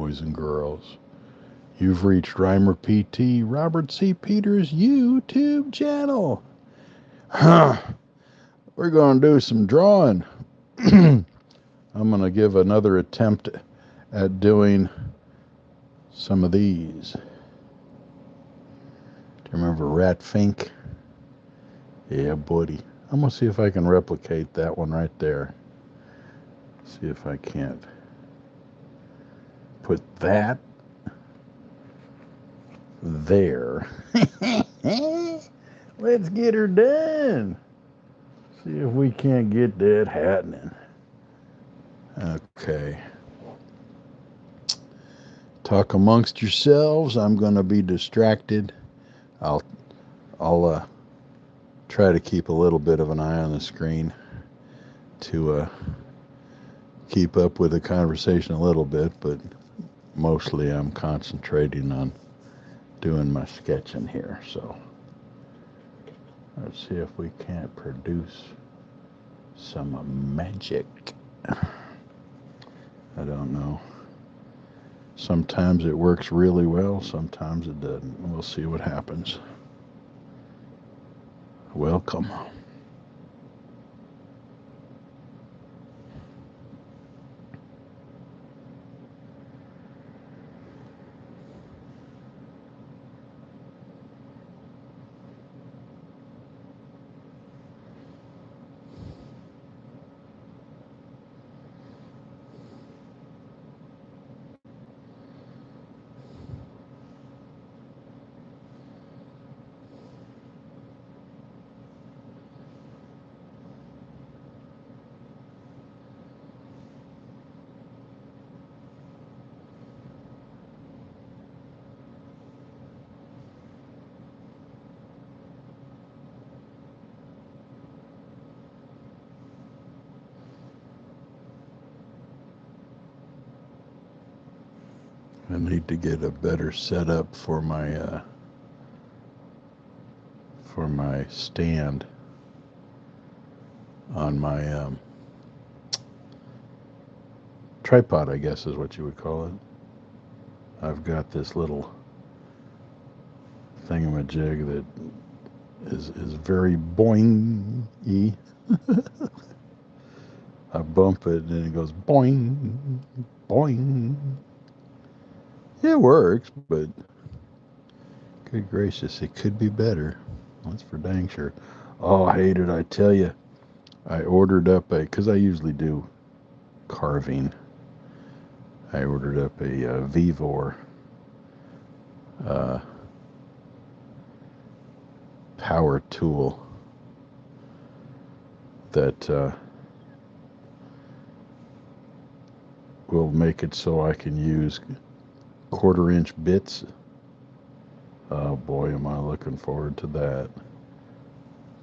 boys and girls. You've reached Rymerpt PT, Robert C. Peters' YouTube channel. We're going to do some drawing. I'm going to give another attempt at doing some of these. Do you remember FINK? Yeah, buddy. I'm going to see if I can replicate that one right there. See if I can't put that there. Let's get her done. See if we can't get that happening. Okay. Talk amongst yourselves. I'm going to be distracted. I'll try to keep a little bit of an eye on the screen to keep up with the conversation a little bit, but mostly I'm concentrating on doing my sketching here. So let's see if we can't produce some magic. I don't know. Sometimes it works really well, sometimes it doesn't. We'll see what happens. Welcome. I need to get a better setup for my stand on my tripod, I guess is what you would call it. I've got this little thingamajig that is very boing-y. I bump it and it goes boing, boing. It works, but good gracious, it could be better. That's for dang sure. Oh, hey, did I tell you? I ordered up because I usually do carving. I ordered up a Vivor power tool that will make it so I can use 1/4-inch bits. Oh boy, am I looking forward to that.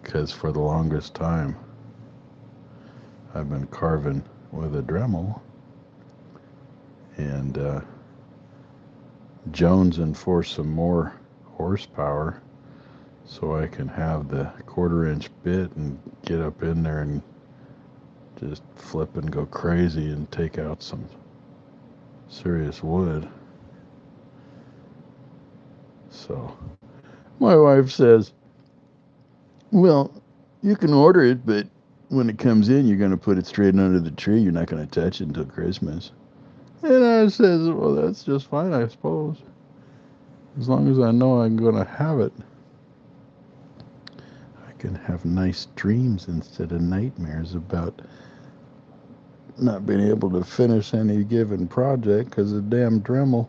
Because for the longest time, I've been carving with a Dremel and jonesing for some more horsepower so I can have the 1/4-inch bit and get up in there and just flip and go crazy and take out some serious wood. So my wife says, well, you can order it, but when it comes in, you're going to put it straight under the tree. You're not going to touch it until Christmas. And I says, well, that's just fine, I suppose. As long as I know I'm going to have it. I can have nice dreams instead of nightmares about not being able to finish any given project because the damn Dremel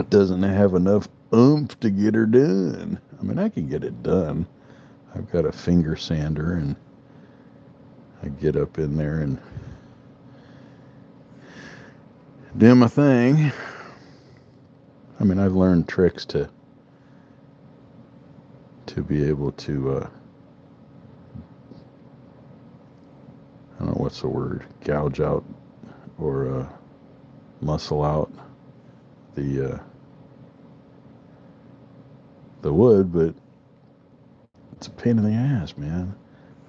doesn't have enough oomph to get her done. I mean, I can get it done. I've got a finger sander and I get up in there and do my thing. I mean, I've learned tricks to be able to, I don't know what's the word, gouge out or muscle out the wood, but it's a pain in the ass, man.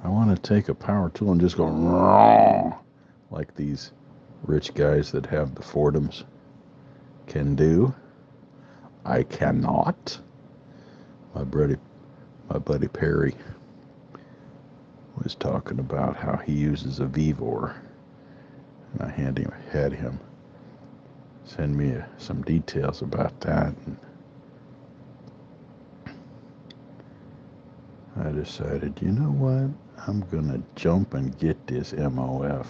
I want to take a power tool and just go like these rich guys that have the Fordhams. can do. I cannot. My buddy Perry was talking about how he uses a Vivor, and I had him send me some details about that, and I decided, you know what, I'm gonna jump and get this MOF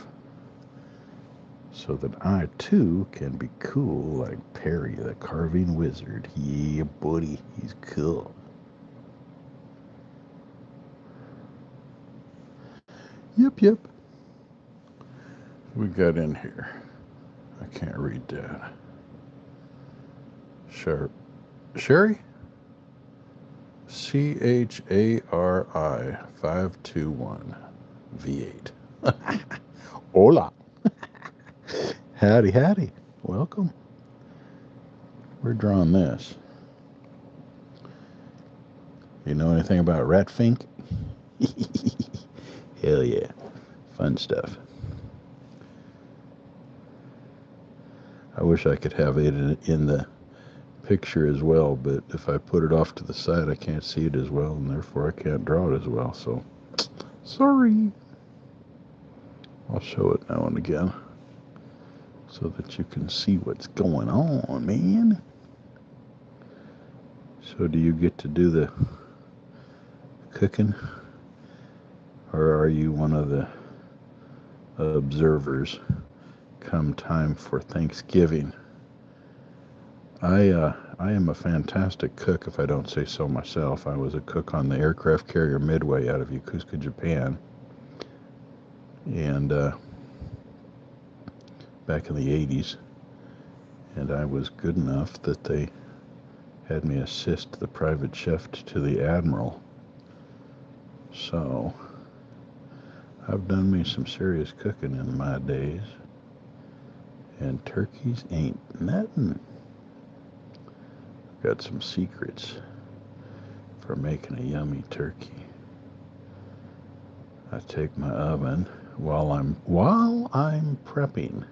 so that I too can be cool like Perry the carving wizard. Yeah, buddy, he's cool. Yep. We got in here. I can't read that. Sherry? CHARI 521 V8. Hola. Howdy. Welcome. We're drawing this. You know anything about FINK? Hell yeah. Fun stuff. I wish I could have it in the picture as well, but if I put it off to the side, I can't see it as well, and therefore I can't draw it as well, so sorry. I'll show it now and again so that you can see what's going on, man. So do you get to do the cooking, or are you one of the observers come time for Thanksgiving? I am a fantastic cook, if I don't say so myself. I was a cook on the aircraft carrier Midway out of Yokosuka, Japan, and back in the 80s, and I was good enough that they had me assist the private chef to the admiral. So I've done me some serious cooking in my days, and turkeys ain't nothing. Got some secrets for making a yummy turkey. I take my oven while I'm prepping.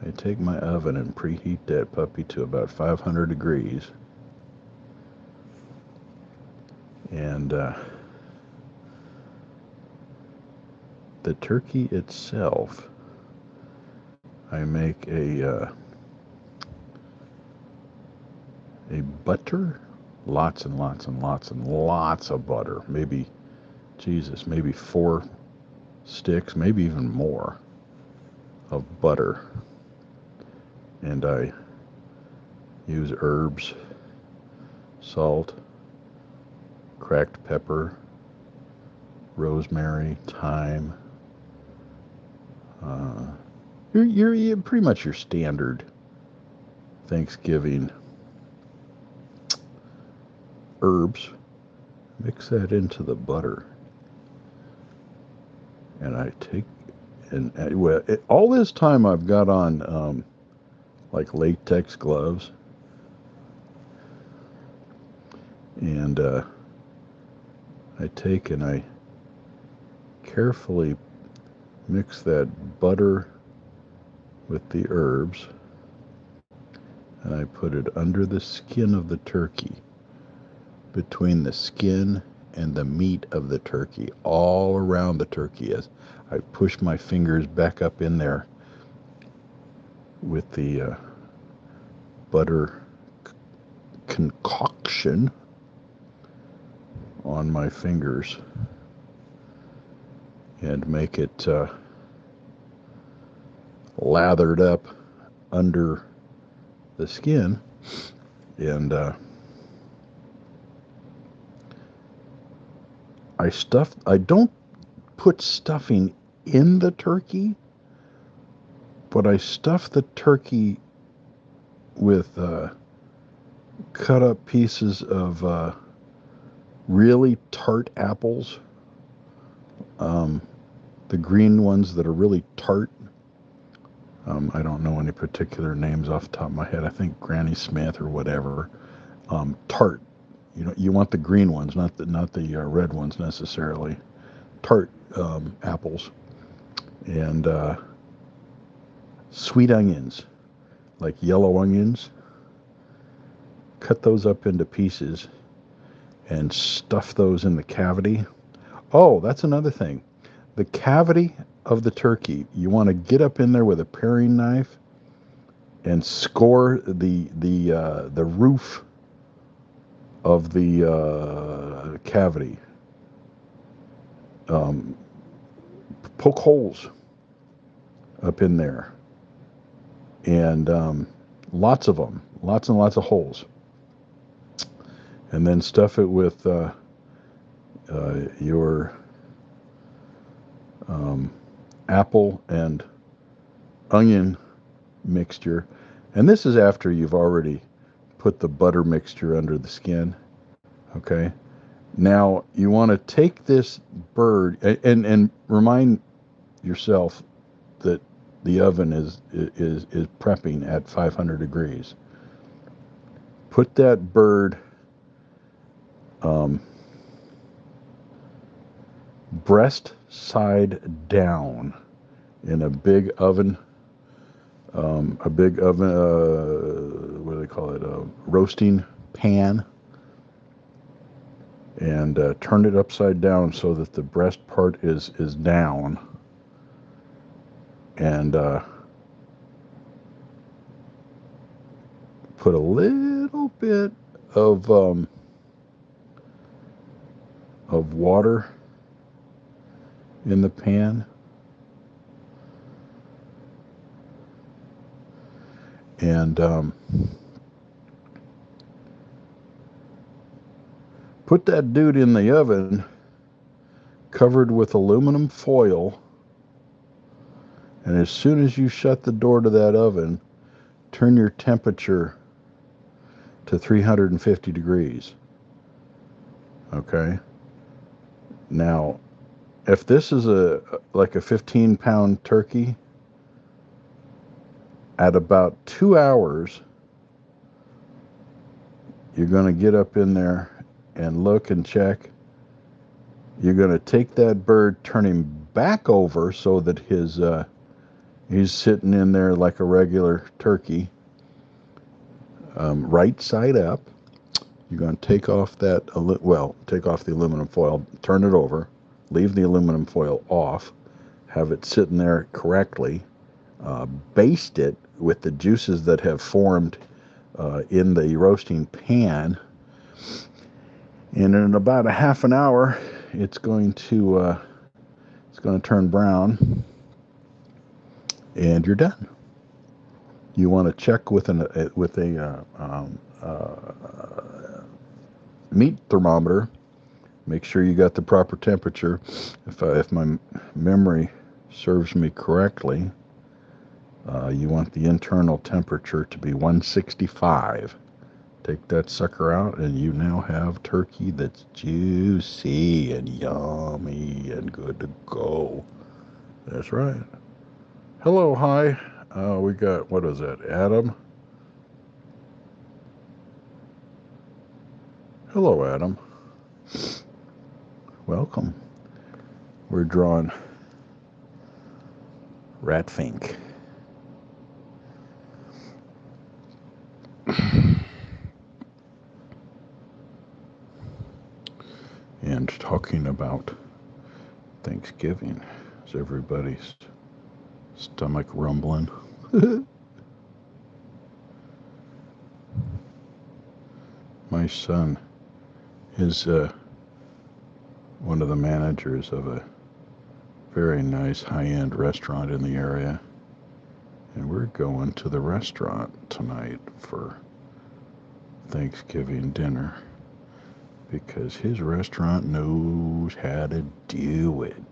I take my oven and preheat that puppy to about 500 degrees, and the turkey itself, I make a butter, lots and lots of butter, maybe 4 sticks, maybe even more of butter, and I use herbs, salt, cracked pepper, rosemary, thyme, you're pretty much your standard Thanksgiving herbs. Mix that into the butter, and I take all this time I've got on like latex gloves, and I take and I carefully mix that butter with the herbs, and I put it under the skin of the turkey, between the skin and the meat of the turkey, all around the turkey, as I push my fingers back up in there with the butter concoction on my fingers, and make it lathered up under the skin, and I don't put stuffing in the turkey, but I stuff the turkey with cut up pieces of really tart apples, the green ones that are really tart. I don't know any particular names off the top of my head. I think Granny Smith or whatever. Tart. You want the green ones, not the red ones necessarily. Tart apples, and sweet onions, like yellow onions, cut those up into pieces and stuff those in the cavity. Oh, that's another thing. The cavity of the turkey, you want to get up in there with a paring knife and score the roof of the cavity. Um, Poke holes up in there, and lots of them, lots and lots of holes, and then stuff it with your apple and onion mixture. And this is after you've already put the butter mixture under the skin. Okay. Now you want to take this bird and remind yourself that the oven is prepping at 500 degrees. Put that bird breast side down in a big oven. A big oven, what do they call it? A roasting pan, and turn it upside down so that the breast part is down, and put a little bit of water in the pan, and put that dude in the oven covered with aluminum foil. And as soon as you shut the door to that oven, turn your temperature to 350 degrees. Okay? Now, if this is like a 15-pound turkey, at about 2 hours, you're going to get up in there and look and check. You're going to take that bird, turn him back over so that he's sitting in there like a regular turkey, right side up. You're going to take off take off the aluminum foil, turn it over, leave the aluminum foil off, have it sitting there correctly, baste it with the juices that have formed in the roasting pan, and in about a half an hour, it's going to turn brown, and you're done. You want to check with a meat thermometer. Make sure you got the proper temperature. If my memory serves me correctly, you want the internal temperature to be 165. Take that sucker out, and you now have turkey that's juicy and yummy and good to go. That's right. Hello, hi. We got, what is that, Adam? Hello, Adam. Welcome. We're drawing rat FINK. And talking about Thanksgiving. Is everybody's stomach rumbling? My son is one of the managers of a very nice high-end restaurant in the area, and we're going to the restaurant tonight for Thanksgiving dinner because his restaurant knows how to do it.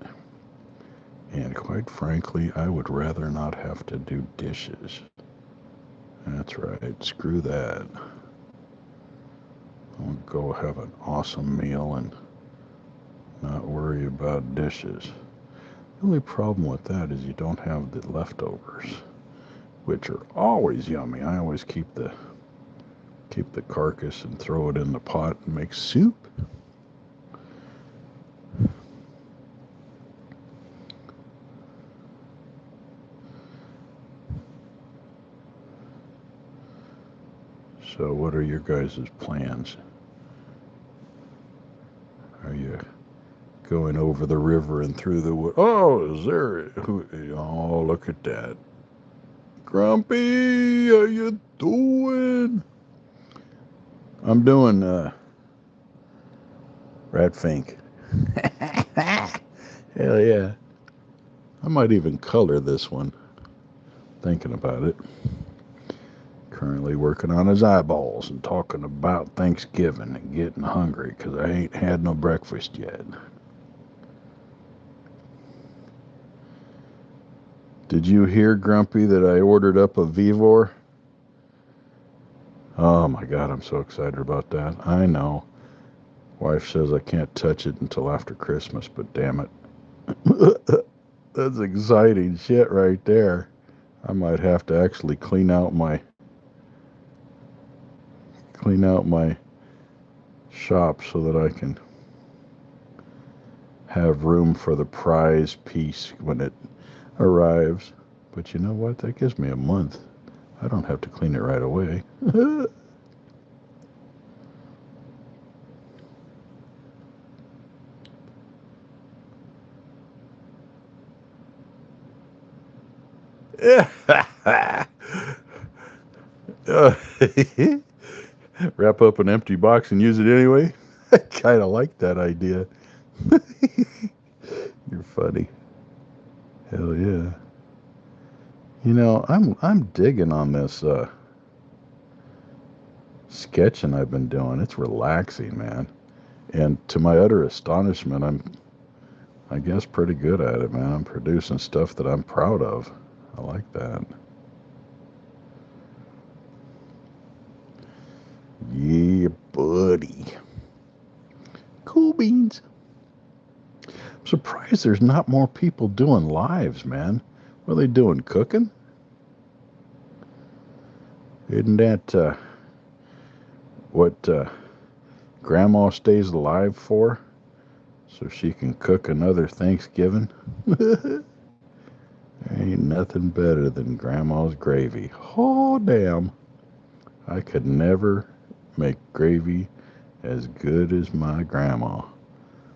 And quite frankly, I would rather not have to do dishes. That's right, screw that. I'll go have an awesome meal and not worry about dishes. The only problem with that is you don't have the leftovers, which are always yummy. I always keep the carcass and throw it in the pot and make soup. So what are your guys' plans? Are you going over the river and through the wood? Oh, is there? Oh, look at that. Grumpy, how you doing? I'm doing rat FINK. Hell yeah. I might even color this one. Thinking about it. Currently working on his eyeballs and talking about Thanksgiving and getting hungry because I ain't had no breakfast yet. Did you hear, Grumpy, that I ordered up a Vivor? Oh my God, I'm so excited about that. I know. Wife says I can't touch it until after Christmas, but damn it. That's exciting shit right there. I might have to actually clean out my shop so that I can have room for the prize piece when it arrives. But you know what? That gives me a month. I don't have to clean it right away. Wrap up an empty box and use it anyway. I kind of like that idea. You're funny. Hell yeah. You know, I'm digging on this sketching I've been doing. It's relaxing, man. And to my utter astonishment, I guess pretty good at it, man. I'm producing stuff that I'm proud of. I like that. Yeah, buddy. Cool beans. I'm surprised there's not more people doing lives, man. What are they doing? Cooking? Isn't that what Grandma stays alive for? So she can cook another Thanksgiving? Ain't nothing better than Grandma's gravy. Oh, damn. I could never make gravy as good as my grandma.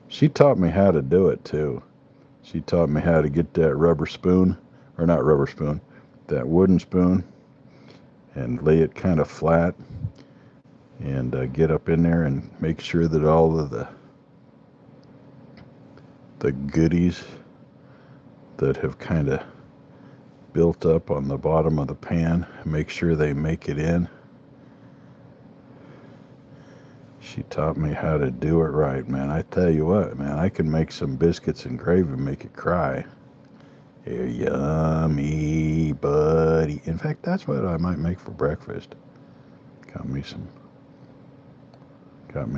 She taught me how to do it, too. She taught me how to get that rubber spoon, or not rubber spoon, that wooden spoon, and lay it kind of flat, and get up in there and make sure that all of the goodies that have kind of built up on the bottom of the pan, make sure they make it in. She taught me how to do it right, man. I tell you what, man, I can make some biscuits and gravy and make it cry. They're yummy, buddy. In fact, that's what I might make for breakfast. Got me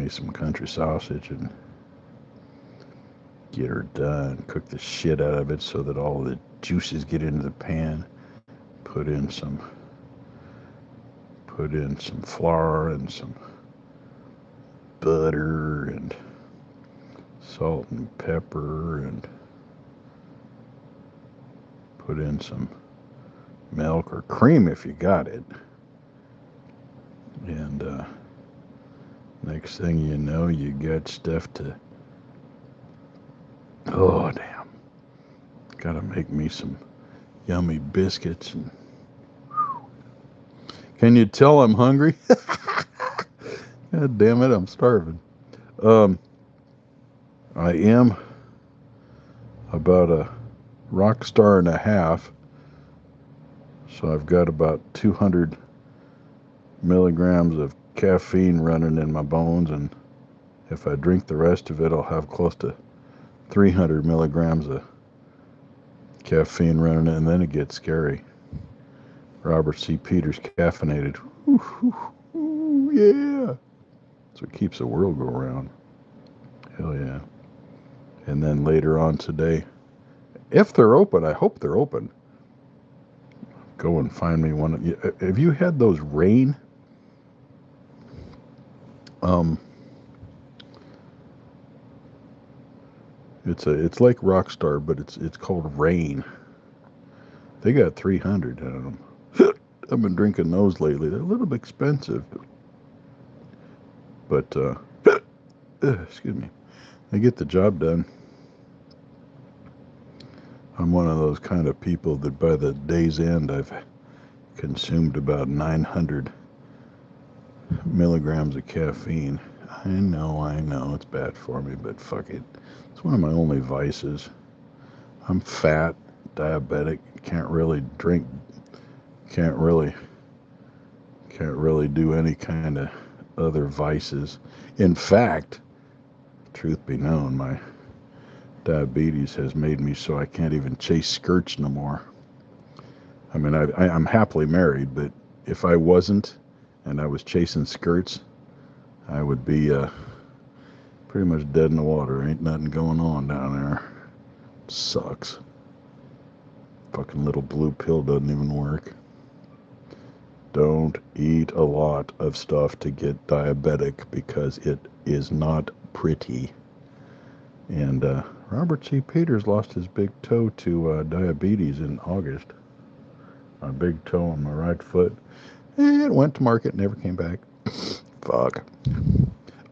some country sausage and get her done. Cook the shit out of it so that all the juices get into the pan. Put in some flour and some butter and salt and pepper, and put in some milk or cream if you got it. And next thing you know, you got stuff to... Oh, damn. Gotta make me some yummy biscuits. And... Can you tell I'm hungry? God damn it, I'm starving. I am about a rock star and a half, so I've got about 200 milligrams of caffeine running in my bones, and if I drink the rest of it, I'll have close to 300 milligrams of caffeine running, and then it gets scary. Robert C. Peters caffeinated. Ooh, ooh, ooh, yeah. That's what keeps the world go round. Hell yeah. And then later on today, if they're open, I hope they're open, go and find me one. Have you had those rain? It's like Rockstar, but it's called Rain. They got 300 of them. I've been drinking those lately. They're a little bit expensive. But, excuse me, they get the job done. I'm one of those kind of people that by the day's end, I've consumed about 900 milligrams of caffeine. I know, it's bad for me, but fuck it. It's one of my only vices. I'm fat, diabetic, can't really drink, can't really do any kind of other vices. In fact, truth be known, my diabetes has made me so I can't even chase skirts no more. I mean, I'm happily married, but if I wasn't and I was chasing skirts, I would be pretty much dead in the water. Ain't nothing going on down there. Sucks. Fucking little blue pill doesn't even work. Don't eat a lot of stuff to get diabetic because it is not pretty. And Robert C. Peters lost his big toe to diabetes in August. My big toe on my right foot. It went to market, never came back. Fuck.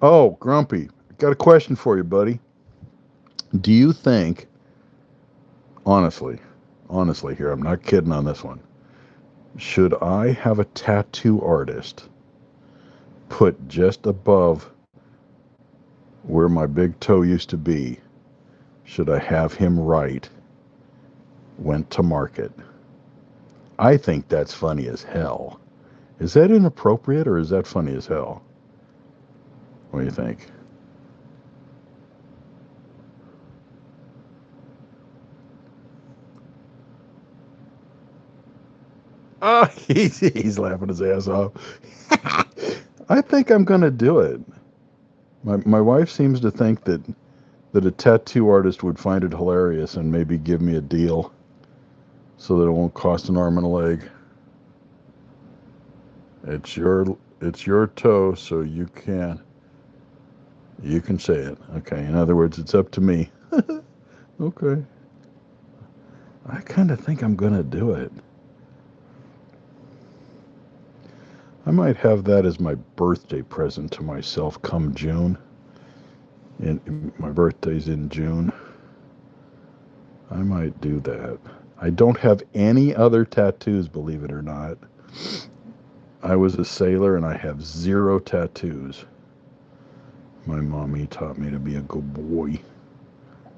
Oh, Grumpy, got a question for you, buddy. Do you think, honestly here, I'm not kidding on this one, should I have a tattoo artist put just above where my big toe used to be? Should I have him write, went to market? I think that's funny as hell. Is that inappropriate or is that funny as hell? What do you think? Oh, he's laughing his ass off. I think I'm gonna do it. My wife seems to think that a tattoo artist would find it hilarious and maybe give me a deal so that it won't cost an arm and a leg. It's your toe, so you can say it. Okay. In other words, it's up to me. Okay. I kind of think I'm gonna do it. I might have that as my birthday present to myself come June. And my birthday's in June. I might do that. I don't have any other tattoos, believe it or not. I was a sailor and I have 0 tattoos. My mommy taught me to be a good boy.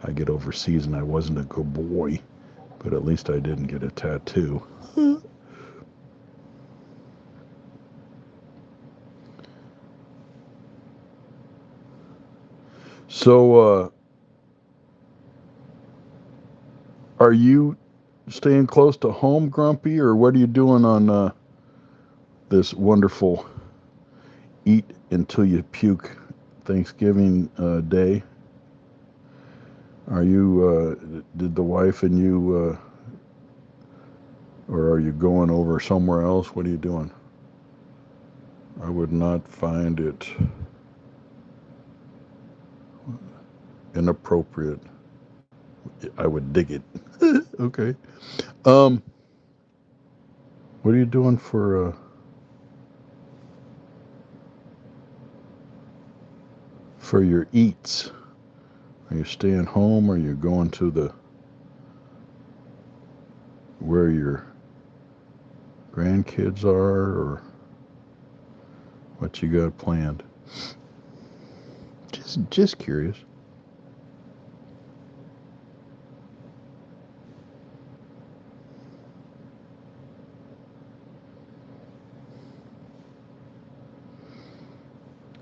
I get overseas and I wasn't a good boy, but at least I didn't get a tattoo. So, are you staying close to home, Grumpy, or what are you doing on this wonderful eat until you puke Thanksgiving day? Are you, did the wife and you, or are you going over somewhere else? What are you doing? I would not find it inappropriate. I would dig it. Okay. Um, what are you doing for your eats? Are you staying home? Or are you going to where your grandkids are, or what you got planned? Just curious.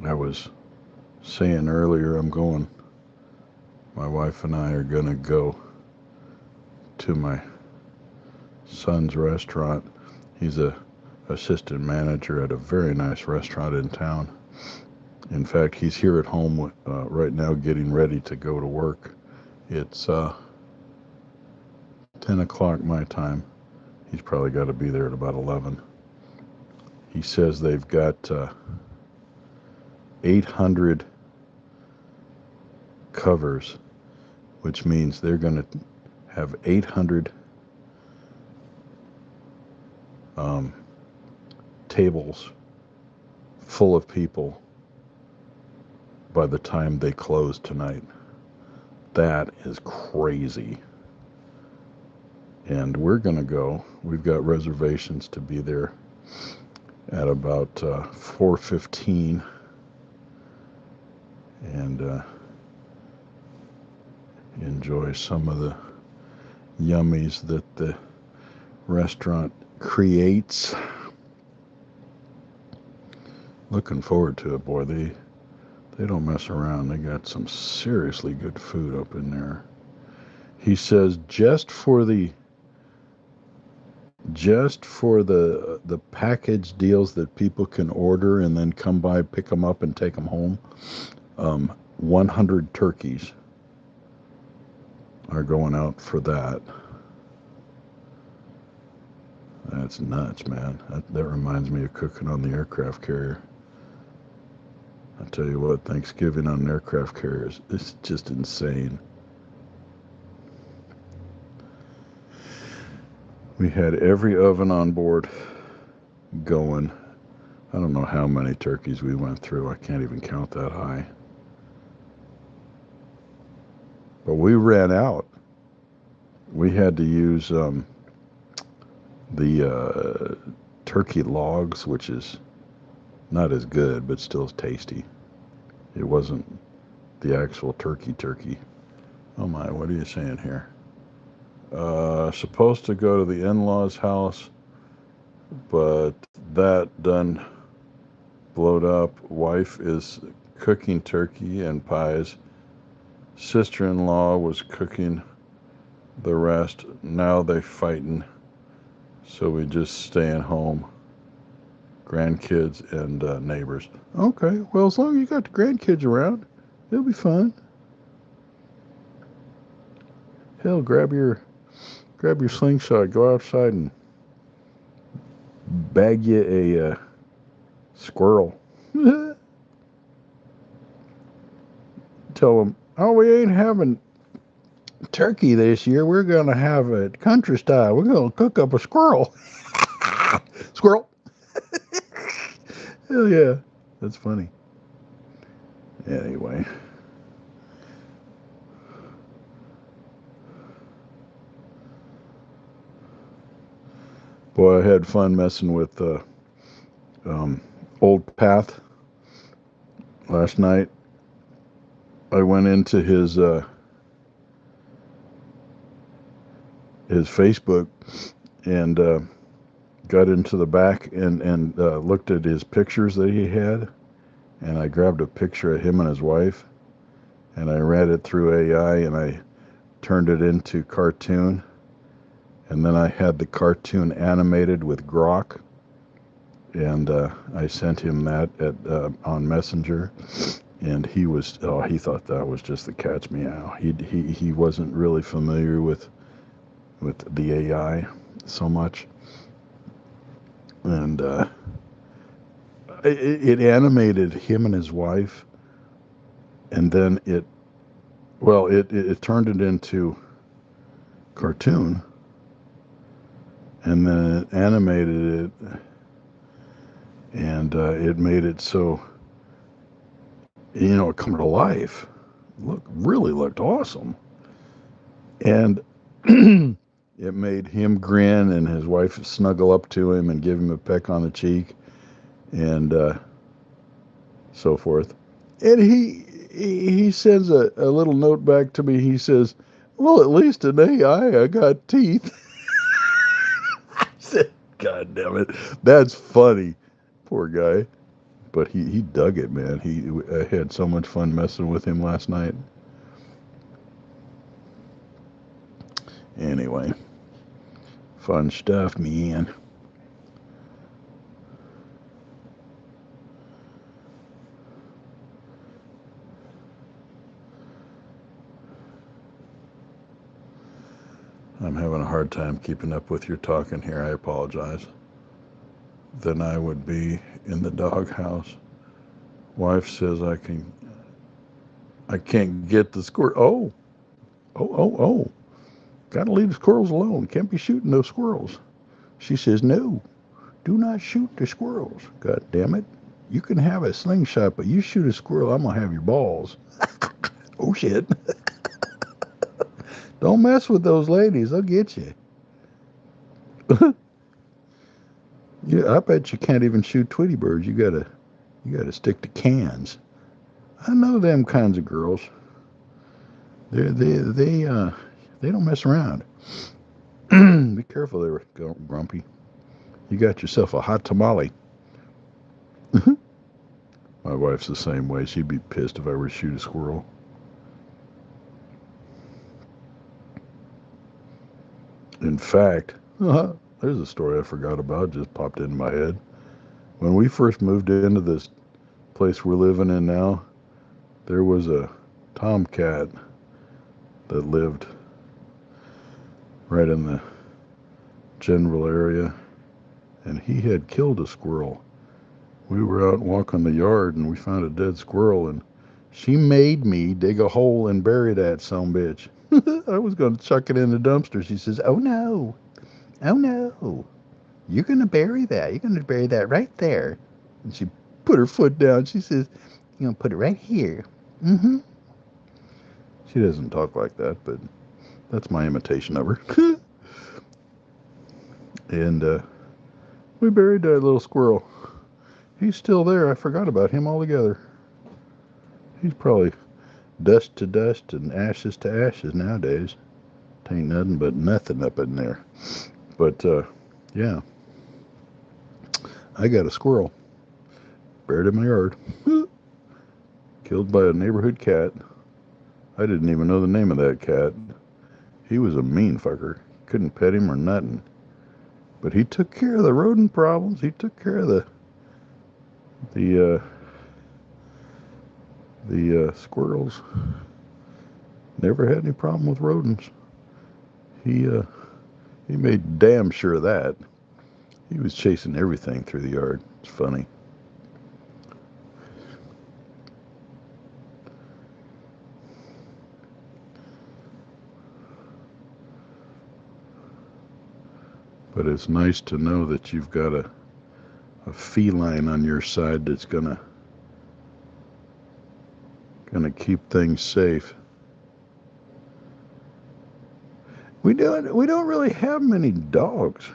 I was saying earlier, my wife and I are going to go to my son's restaurant. He's a assistant manager at a very nice restaurant in town. In fact, he's here at home right now getting ready to go to work. It's 10 o'clock my time. He's probably got to be there at about 11. He says they've got 800 covers, which means they're going to have 800 tables full of people by the time they close tonight. That is crazy. And we're going to go. We've got reservations to be there at about 4:15, and enjoy some of the yummies that the restaurant creates. Looking forward to it, boy. They don't mess around. They got some seriously good food up in there. He says just for the package deals that people can order and then come by, pick them up, and take them home. 100 turkeys are going out for that. That's nuts, man. That reminds me of cooking on the aircraft carrier. I tell you what, Thanksgiving on an aircraft carrier is just insane. We had every oven on board going. I don't know how many turkeys we went through. I can't even count that high. But we ran out. We had to use the turkey logs, which is not as good, but still tasty. It wasn't the actual turkey. Oh my, what are you saying here? Supposed to go to the in-laws' house, but that done blowed up. Wife is cooking turkey and pies. Sister-in-law was cooking the rest. Now they fighting, so we just staying home. Grandkids and neighbors. Okay, well, as long as you got the grandkids around, it'll be fun. Hell, grab your slingshot, go outside and bag you a squirrel. Tell them, oh, we ain't having turkey this year. We're going to have it country style. We're going to cook up a squirrel. Squirrel. Hell yeah. That's funny. Anyway. Boy, I had fun messing with Old Path last night. I went into his Facebook and got into the back and looked at his pictures that he had, and I grabbed a picture of him and his wife, and I ran it through AI, and I turned it into cartoon, and then I had the cartoon animated with Grok, and I sent him that on Messenger, and he thought that was just the cat's meow. He wasn't really familiar with the AI so much, and it animated him and his wife, and then it turned it into cartoon, and then it animated it, and it made it so, it come to life. Really looked awesome, and it made him grin and his wife snuggle up to him and give him a peck on the cheek, and so forth. And he sends a little note back to me. He says, well, at least in AI I got teeth. I said, God damn it. That's funny. Poor guy. But he dug it, man. I had so much fun messing with him last night. Anyway, fun stuff, man. I'm having a hard time keeping up with your talking here. I apologize. Then I would be in the doghouse. Wife says I can't get the squirrel. Oh. Gotta leave the squirrels alone. Can't be shooting those squirrels. She says, no, do not shoot the squirrels. God damn it. You can have a slingshot, but you shoot a squirrel, I'm gonna have your balls. Oh shit! Don't mess with those ladies; they'll get you. Yeah, I bet you can't even shoot Tweety birds. You gotta stick to cans. I know them kinds of girls. They don't mess around. Be careful there, Grumpy. You got yourself a hot tamale. My wife's the same way. She'd be pissed if I were to shoot a squirrel. In fact, there's a story I forgot about, just popped into my head. When we first moved into this place we're living in now, there was a tomcat that lived right in the general area, and he had killed a squirrel. We were out walking the yard, and we found a dead squirrel, and she made me dig a hole and bury that sumbitch. I was going to chuck it in the dumpster. She says, "Oh no, oh no, you're going to bury that. You're going to bury that right there." And she put her foot down. She says, "You're going to put it right here." Mm-hmm. She doesn't talk like that, but that's my imitation of her. And we buried that little squirrel. He's still there. I forgot about him altogether. He's probably dust to dust and ashes to ashes nowadays. Ain't nothing but nothing up in there. But yeah, I got a squirrel buried in my yard, killed by a neighborhood cat. I didn't even know the name of that cat. He was a mean fucker. Couldn't pet him or nothing. But he took care of the rodent problems. He took care of the squirrels. Never had any problem with rodents. He made damn sure of that. He was chasing everything through the yard. It's funny. But it's nice to know that you've got a feline on your side that's gonna keep things safe. We don't really have many dogs.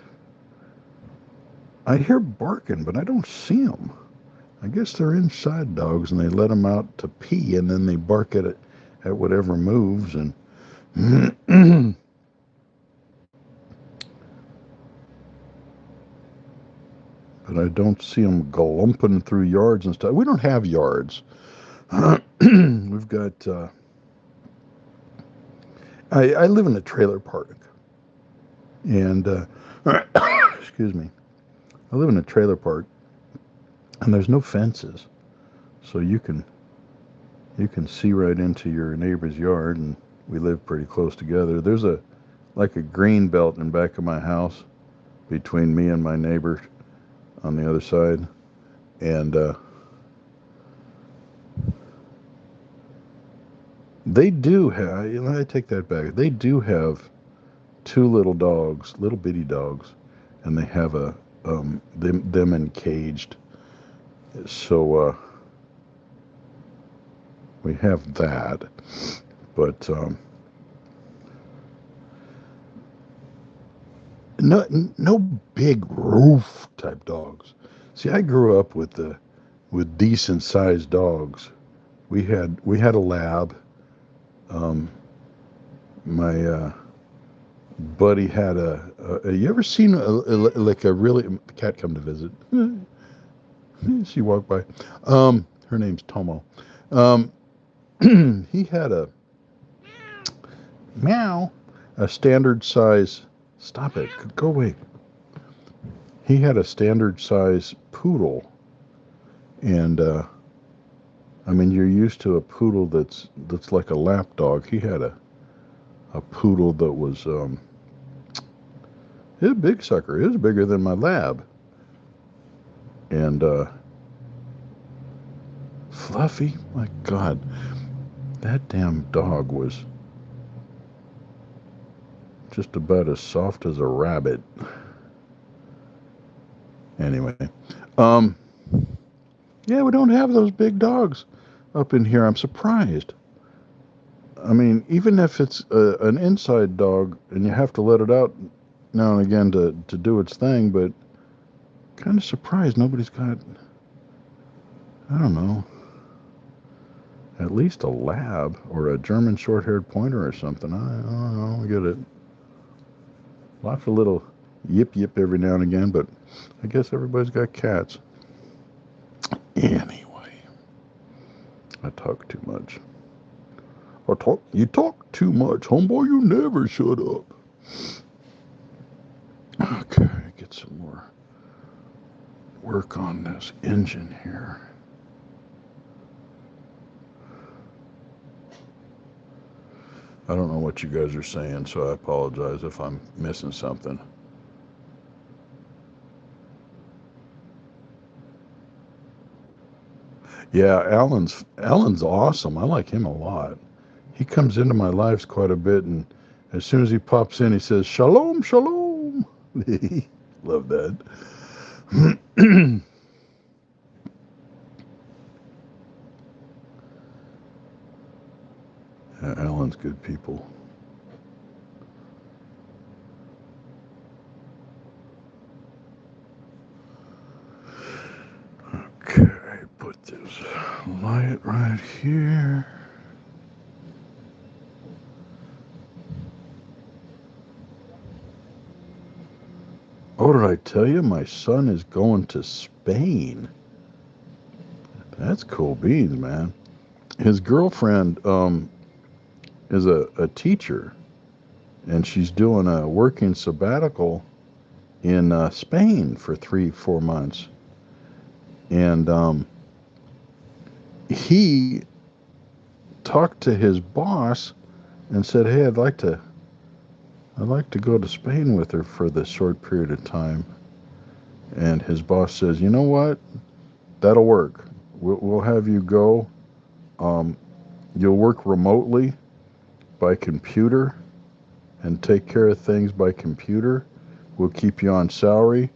I hear barking, but I don't see them. I guess they're inside dogs, and they let them out to pee, and then they bark at it at whatever moves. And but I don't see them glumping through yards and stuff. We don't have yards. We've got. I live in a trailer park, and excuse me. I live in a trailer park, and there's no fences, so you can see right into your neighbor's yard, and we live pretty close together. There's like a green belt in back of my house between me and my neighbor on the other side, and they do have. I take that back. They do have two little dogs, little bitty dogs, and they have them encaged. So we have that, but no big roof type dogs. See, I grew up with decent sized dogs. We had a lab. My buddy had you ever seen like a really cat come to visit? She walked by. Her name's Tomo. He had a meow, a standard size. Stop it! Go away. He had a standard size poodle, and I mean, you're used to a poodle that's like a lap dog. He had a poodle that was a big sucker. It was bigger than my lab, and Fluffy. My God, that damn dog was just about as soft as a rabbit. Anyway, Yeah, we don't have those big dogs up in here. I'm surprised. I mean, even if it's an inside dog and you have to let it out now and again to do its thing, but kind of surprised nobody's got, I don't know, at least a lab or a German short-haired pointer or something. I don't know. I get it. Lots of little yip yip every now and again, but I guess everybody's got cats. Anyway, I talk too much. You talk too much, homeboy. You never shut up. Okay, get some more work on this engine here. I don't know what you guys are saying, so I apologize if I'm missing something. Yeah, Alan's awesome. I like him a lot. He comes into my lives quite a bit, and as soon as he pops in, he says, "Shalom, shalom." Love that. Yeah, Alan's good people. Okay, put this light right here. Oh, did I tell you my son is going to Spain? That's cool beans, man. His girlfriend is a teacher, and she's doing a working sabbatical in Spain for 3 4 months. And he talked to his boss and said, "Hey, I'd like to go to Spain with her for this short period of time." And his boss says, "You know what? That'll work. We'll have you go. Um, you'll work remotely by computer and take care of things by computer. We'll keep you on salary,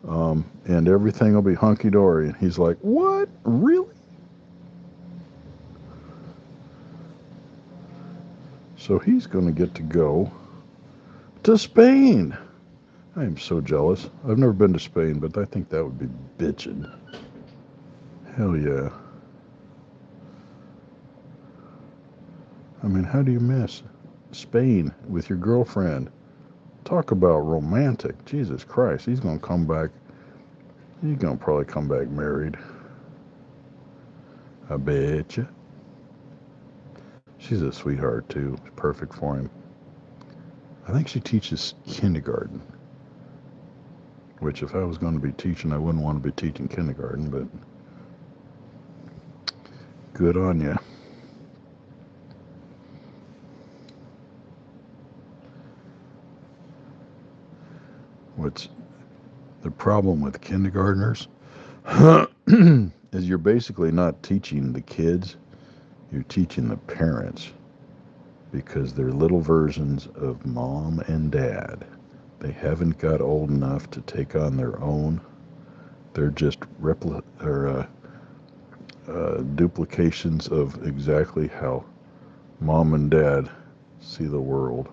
and everything will be hunky dory." And he's like, "What? Really?" So he's going to get to go to Spain. I am so jealous. I've never been to Spain, but I think that would be bitchin'. Hell yeah. I mean, how do you miss Spain with your girlfriend? Talk about romantic. Jesus Christ. He's going to come back. He's going to probably come back married. I bet you. She's a sweetheart, too. Perfect for him. I think she teaches kindergarten, which if I was going to be teaching, I wouldn't want to be teaching kindergarten, but good on you. What's the problem with kindergartners? Is you're basically not teaching the kids, you're teaching the parents because they're little versions of mom and dad. They haven't got old enough to take on their own. They're just duplications of exactly how mom and dad see the world.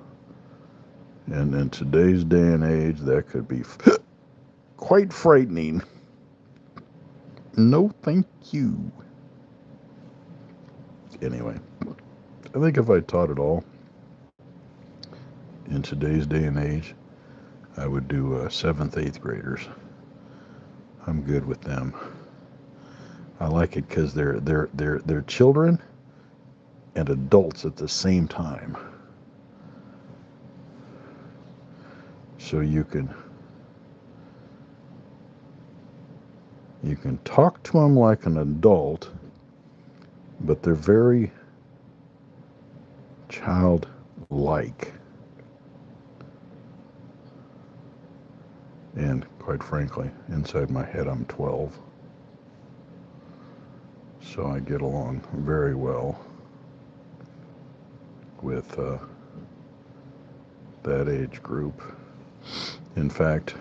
And in today's day and age, that could be quite frightening. No, thank you. Anyway, I think if I taught it all in today's day and age, I would do seventh, eighth graders. I'm good with them. I like it because they're children and adults at the same time. So you can talk to them like an adult, but they're very childlike. And quite frankly, inside my head, I'm 12. So I get along very well with that age group. In fact,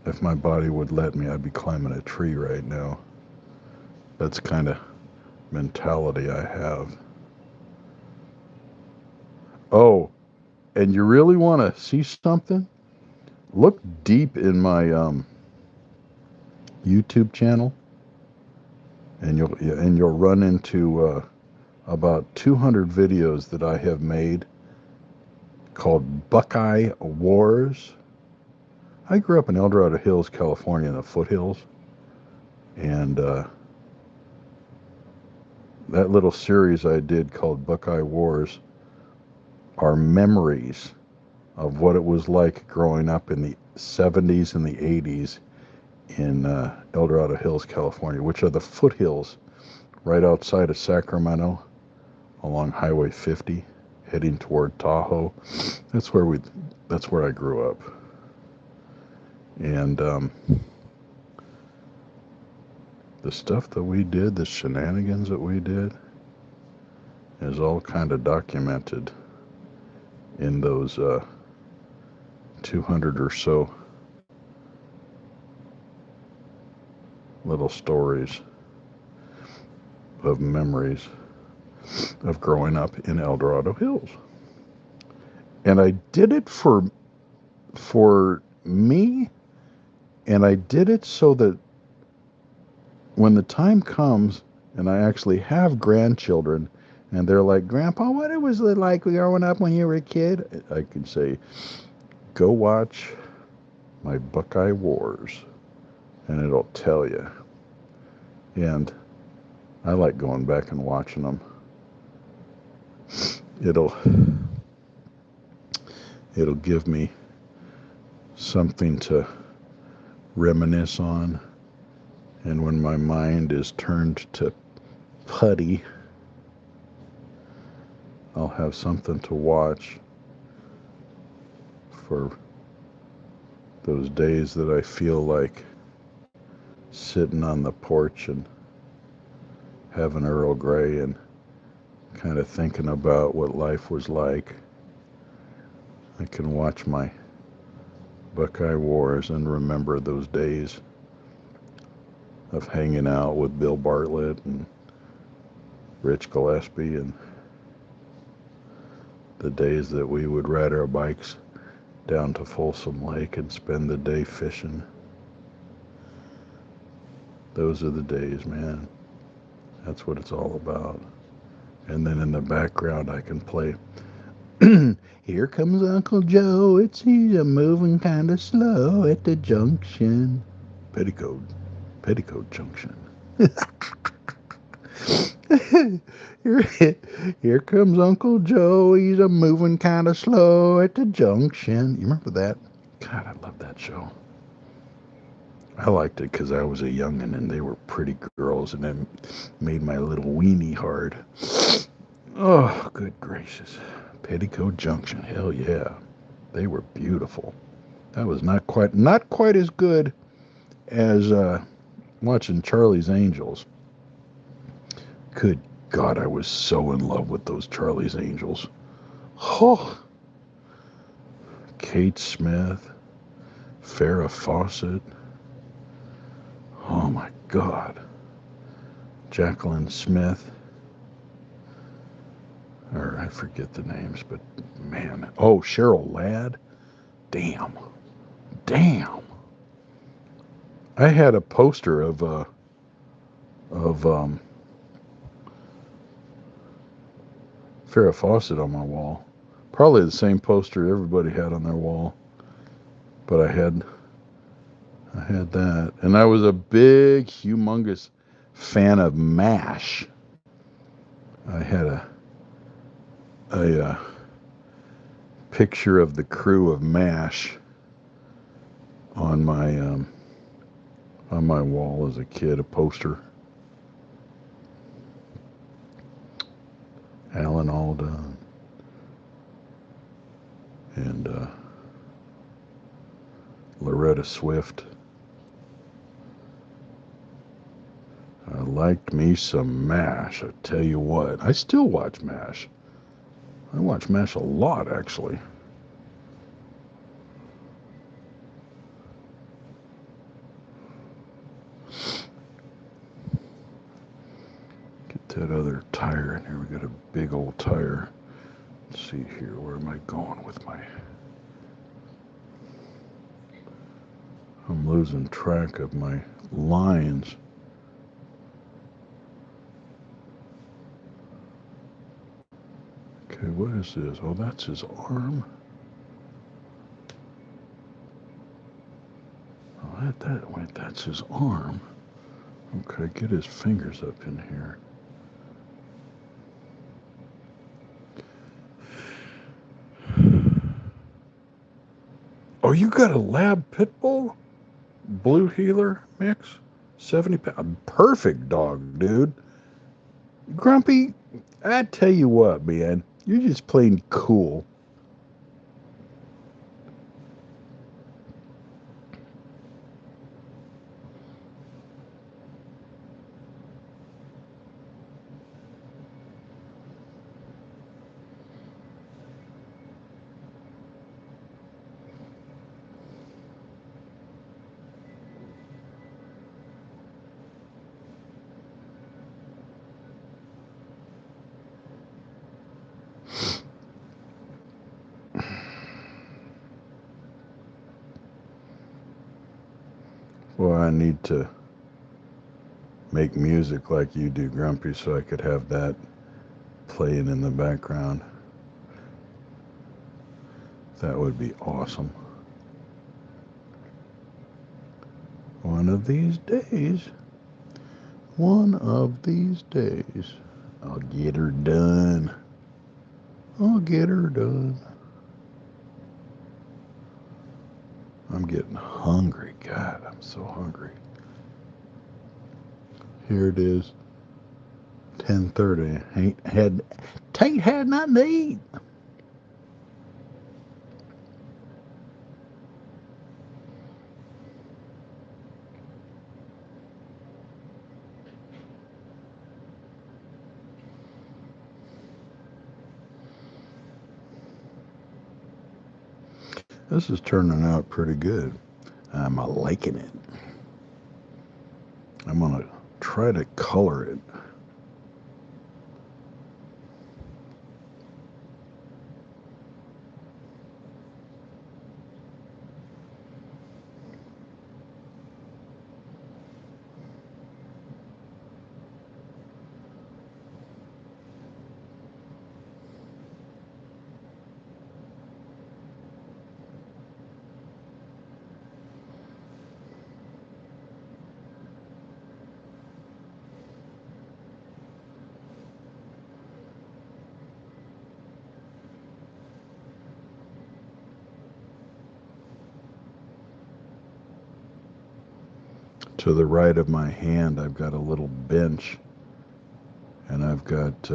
if my body would let me, I'd be climbing a tree right now That's kind of mentality I have. Oh, and you really want to see something? Look deep in my YouTube channel, and you'll run into about 200 videos that I have made called Buckeye Wars. I grew up in El Dorado Hills, California, in the foothills, and that little series I did called Buckeye Wars are memories of what it was like growing up in the 70s and the 80s in El Dorado Hills, California, which are the foothills right outside of Sacramento along Highway 50 heading toward Tahoe. That's where I grew up. And the stuff that we did, the shenanigans that we did, is all kind of documented in those 200 or so little stories of memories of growing up in El Dorado Hills. And I did it for me, and I did it so that when the time comes and I actually have grandchildren and they're like, Grandpa, what it was like growing up when you were a kid? I can say, go watch my Buckeye Wars, and it'll tell you. And I like going back and watching them. It'll give me something to reminisce on. And when my mind is turned to putty, I'll have something to watch for those days that I feel like sitting on the porch and having Earl Grey and kind of thinking about what life was like. I can watch my Buckeye Wars and remember those days of hanging out with Bill Bartlett and Rich Gillespie, and the days that we would ride our bikes down to Folsom Lake and spend the day fishing. Those are the days, man. That's what it's all about. And then in the background I can play Here comes Uncle Joe, he's a moving kind of slow at the junction. Petticoat Junction. Here comes Uncle Joe, he's a moving kind of slow at the junction. You remember that? God, I love that show. I liked it because I was a youngin' and they were pretty girls, and it made my little weenie hard. Oh, good gracious. Petticoat Junction, hell yeah. They were beautiful. That was not quite as good as watching Charlie's Angels. Good God, I was so in love with those Charlie's Angels. Oh, Kate Smith, Farrah Fawcett. Oh my God. Jacqueline Smith. Or I forget the names, but man. Oh, Cheryl Ladd. Damn. I had a poster of Farrah Fawcett on my wall. Probably the same poster everybody had on their wall. But I had that. And I was a big, humongous fan of MASH. I had a picture of the crew of MASH on my wall as a kid, a poster. Alan Alda and Loretta Swift. I liked me some MASH, I tell you what. I still watch MASH. I watch MASH a lot, actually. that other tire in here. We got a big old tire. Let's see here. Where am I going with my... I'm losing track of my lines. Okay, what is this? Oh, that's his arm. Oh, wait, that's his arm. Okay, get his fingers up in here. Oh, you got a lab pit bull? Blue heeler mix? 70 pounds. Perfect dog, dude. Grumpy, I tell you what, man. You're just plain cool. Well, I need to make music like you do, Grumpy, so I could have that playing in the background. That would be awesome. One of these days, I'll get her done. I'll get her done. I'm getting hungry. God, I'm so hungry. Here it is, 10:30. Ain't had nothing to eat. This is turning out pretty good. I'm liking it. I'm gonna try to color it. To the right of my hand, I've got a little bench, and I've got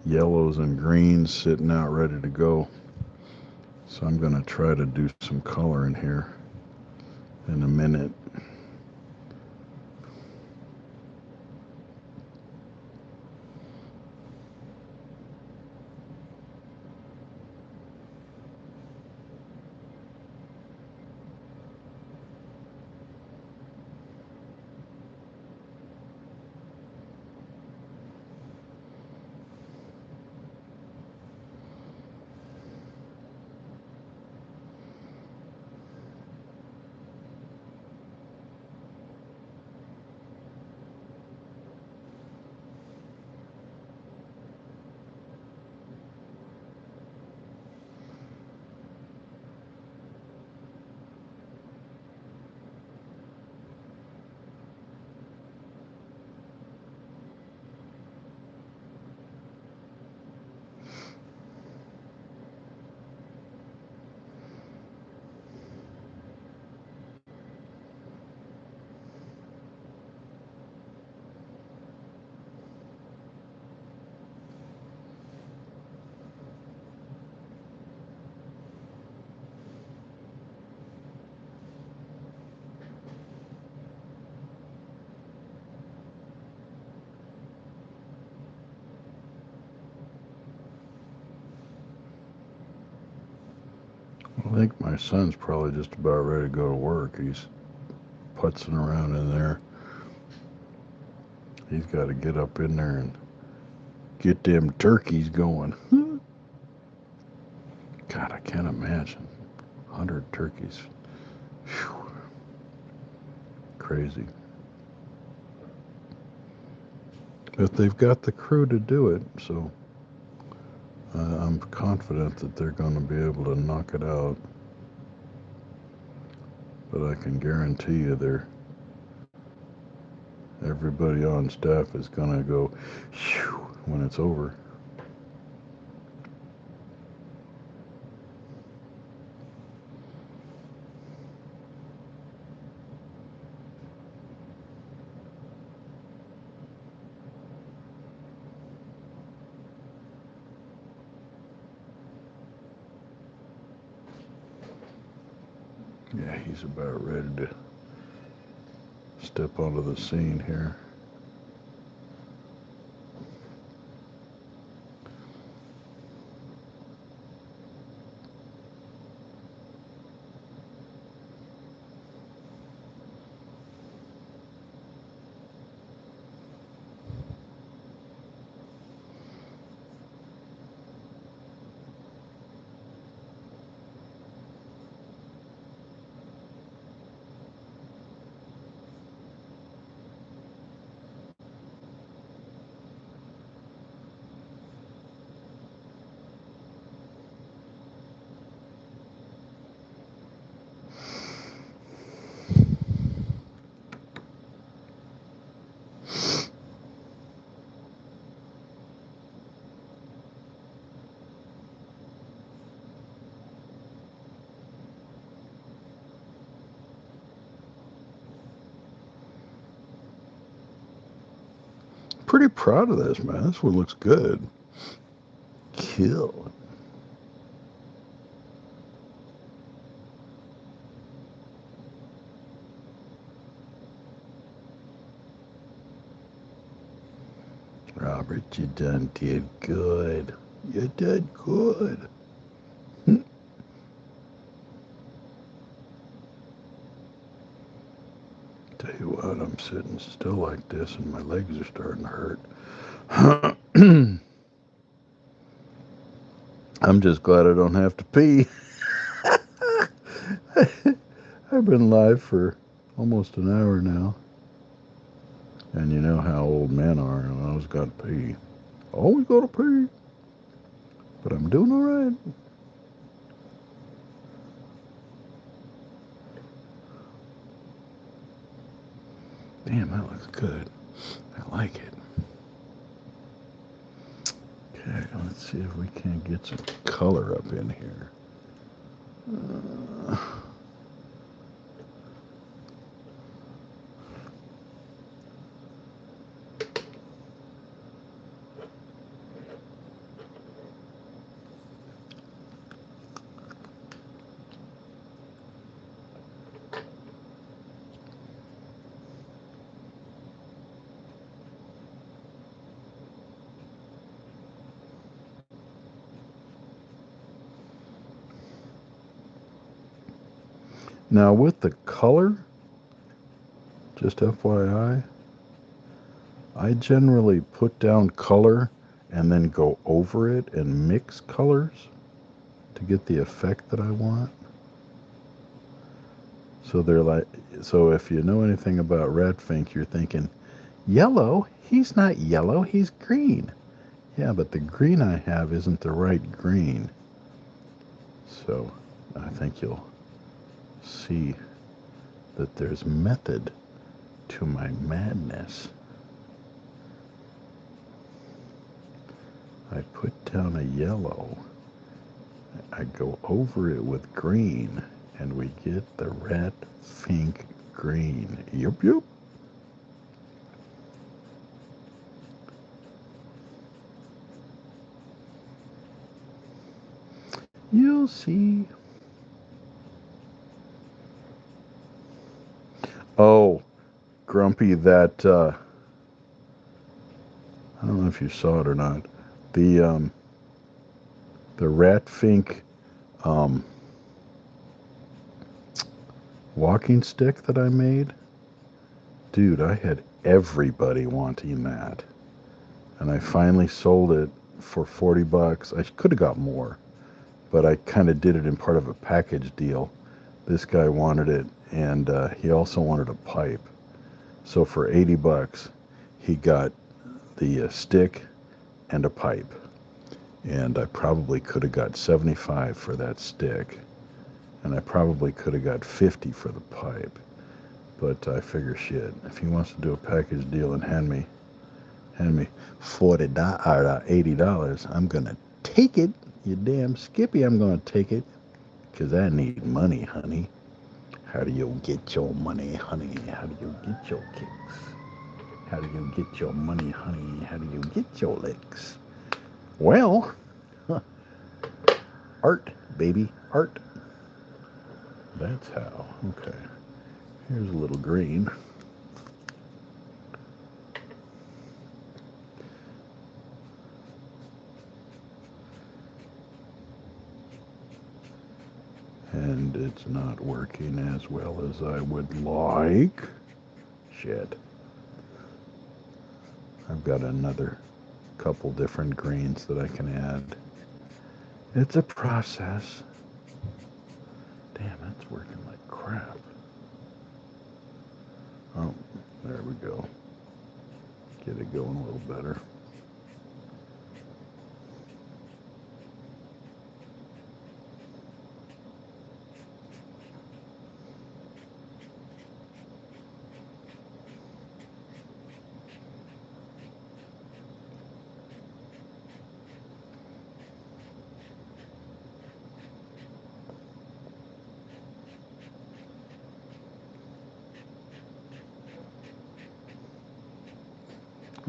yellows and greens sitting out ready to go. So I'm going to try to do some color in here in a minute. I think my son's probably just about ready to go to work. He's putzing around in there. He's got to get up in there and get them turkeys going. God, I can't imagine. 100 turkeys. Whew. Crazy. But they've got the crew to do it, so I'm confident that they're going to be able to knock it out. But I can guarantee you everybody on staff is going to go whew, when it's over. Yeah, he's about ready to step onto the scene here. Pretty proud of this, man. This one looks good. Kill. Robert, you done did good. You did good. Tell you what, I'm sitting still like this and my legs are starting to hurt. I'm just glad I don't have to pee. I've been live for almost an hour now. And you know how old men are, and I always got to pee. Always got to pee. But I'm doing all right. Damn, that looks good. I like it. Okay, let's see if we can't get some color up in here. Now with the color, just FYI, I generally put down color and then go over it and mix colors to get the effect that I want. So they're like, so if you know anything about red FINK, you're thinking, yellow? He's not yellow, he's green. Yeah, but the green I have isn't the right green. So I think you'll see that there's method to my madness. I put down a yellow, I go over it with green, and we get the red FINK green. Yup, yup. You'll see. Oh, Grumpy, that I don't know if you saw it or not. The rat FINK um, walking stick that I made. Dude, I had everybody wanting that. And I finally sold it for 40 bucks. I could have got more, but I kind of did it in part of a package deal. This guy wanted it, and he also wanted a pipe. So for 80 bucks, he got the stick and a pipe. And I probably could have got 75 for that stick. And I probably could have got 50 for the pipe. But I figure, shit, if he wants to do a package deal and hand me $40 or $80, I'm gonna take it. You damn Skippy, I'm gonna take it. 'Cause I need money, honey. How do you get your money, honey? How do you get your kicks? How do you get your money, honey? How do you get your licks? Well, art, baby, art. That's how. Okay. Here's a little green. And it's not working as well as I would like. Shit. I've got another couple different greens that I can add. It's a process. Damn, that's working like crap. Oh, there we go. Get it going a little better.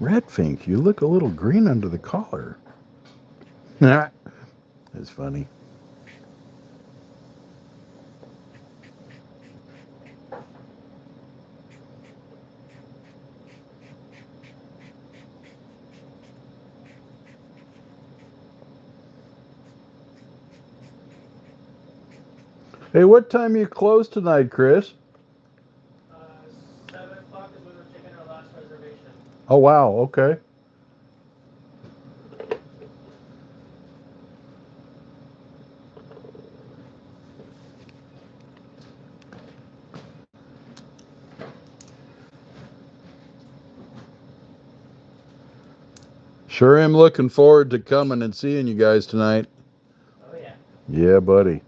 Red Fink, you look a little green under the collar. That's funny. Hey, what time you close tonight, Chris? Uh, 7 o'clock is when we're taking our last reservation. Oh, wow. Okay. Sure am looking forward to coming and seeing you guys tonight. Oh yeah. Yeah, buddy.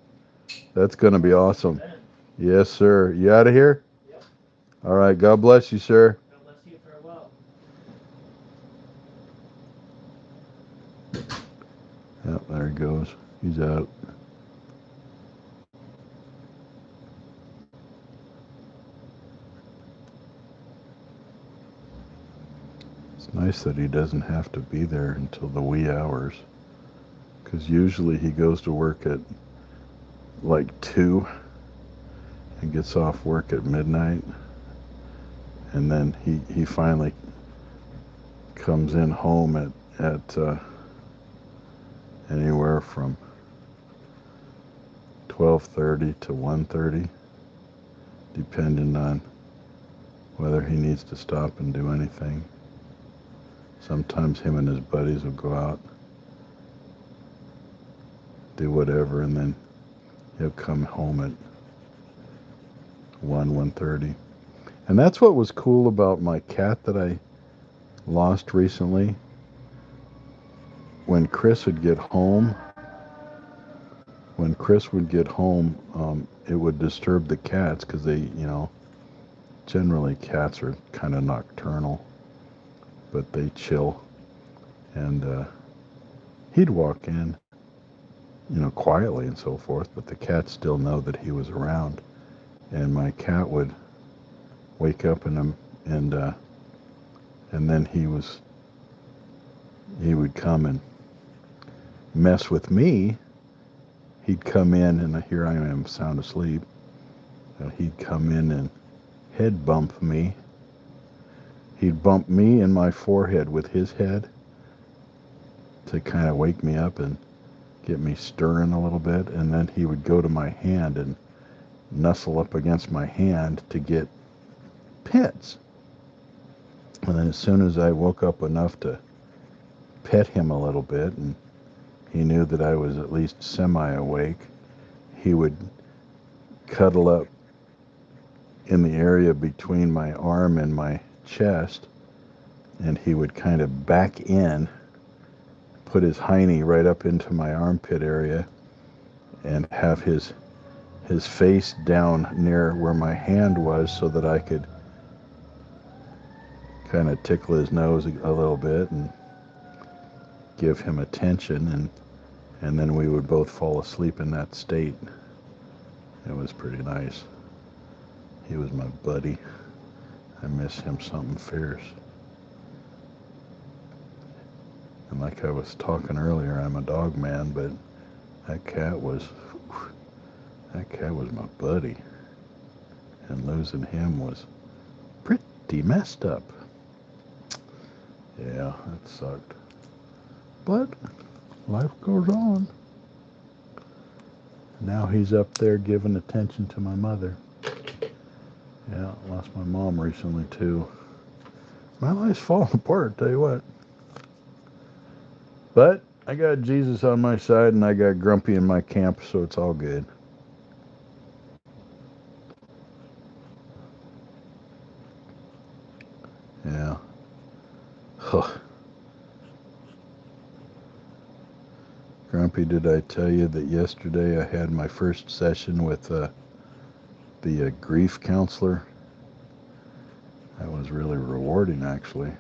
That's going to be awesome. Then. Yes, sir. You out of here? Yep. All right. God bless you, sir. God bless you. Farewell. Yep, there he goes. He's out. It's nice that he doesn't have to be there until the wee hours. Because usually he goes to work at like 2 and gets off work at midnight. And then he finally comes in home at anywhere from 12:30 to 1:30, depending on whether he needs to stop and do anything. Sometimes him and his buddies will go out, do whatever, and then he'll come home at 1:30. And that's what was cool about my cat that I lost recently. When Chris would get home, when Chris would get home, it would disturb the cats because generally cats are kind of nocturnal, but they chill. And he'd walk in, quietly and so forth, but the cats still know that he was around. And my cat would wake up in him, and then he would come and mess with me. He'd come in, and here I am, sound asleep. He'd come in and head bump me. He'd bump me in my forehead with his head to kind of wake me up and get me stirring a little bit. And then he would go to my hand and nuzzle up against my hand to get pets. And then as soon as I woke up enough to pet him a little bit, and he knew that I was at least semi-awake, he would cuddle up in the area between my arm and my chest, and he would kind of back in, put his hiney right up into my armpit area, and have his face down near where my hand was so that I could kind of tickle his nose a little bit and give him attention, and then we would both fall asleep in that state. It was pretty nice. He was my buddy. I miss him something fierce. And like I was talking earlier, I'm a dog man, but that cat was my buddy. And losing him was pretty messed up. Yeah, that sucked. But life goes on. Now he's up there giving attention to my mother. Yeah, lost my mom recently too. My life's falling apart, tell you what. But I got Jesus on my side and I got Grumpy in my camp, so it's all good. Yeah. Huh. Grumpy, did I tell you that yesterday I had my first session with the grief counselor? That was really rewarding, actually.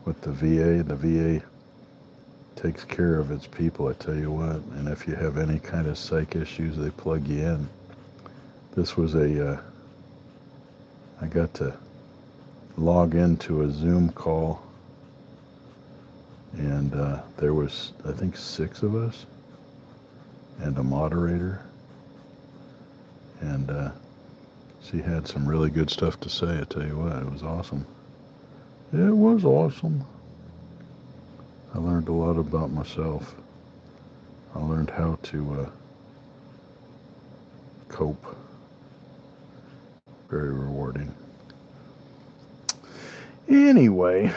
With the VA takes care of its people, I tell you what. And if you have any kind of psych issues, they plug you in. This was I got to log into a Zoom call, and there was, I think, 6 of us and a moderator, and she had some really good stuff to say. I tell you what, it was awesome. It was awesome. I learned a lot about myself. I learned how to cope. Very rewarding. Anyway,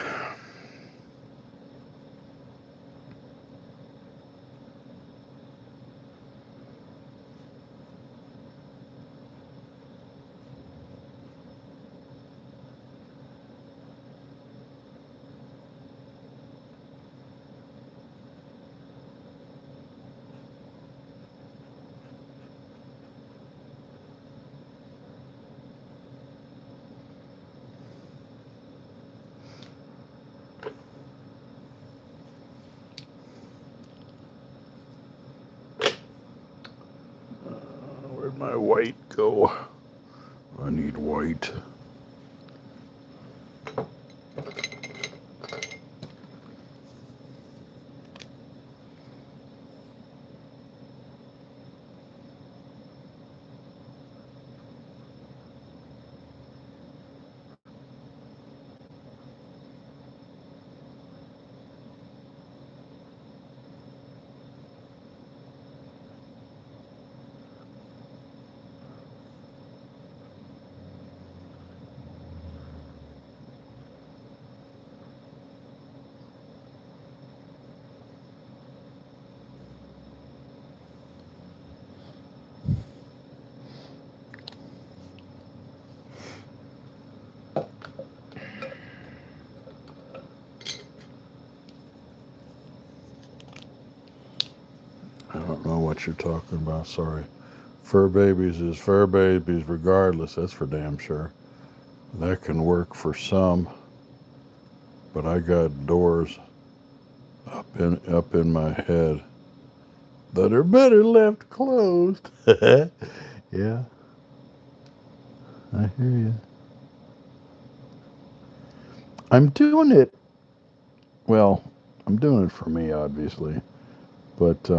where'd my white go? I need white. I don't know what you're talking about, sorry. Fur babies is fur babies regardless, that's for damn sure. That can work for some, but I got doors up in my head that are better left closed. Yeah, I hear you. I'm doing it. Well, I'm doing it for me, obviously, but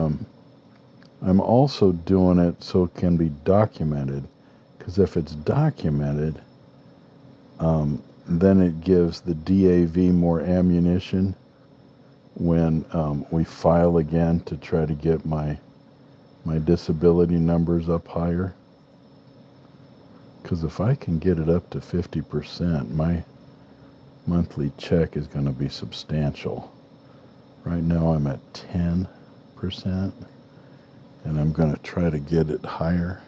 I'm also doing it so it can be documented. Because if it's documented, then it gives the DAV more ammunition when we file again to try to get my disability numbers up higher. Because if I can get it up to 50%, monthly check is going to be substantial. Right now I'm at 10%, and I'm going to try to get it higher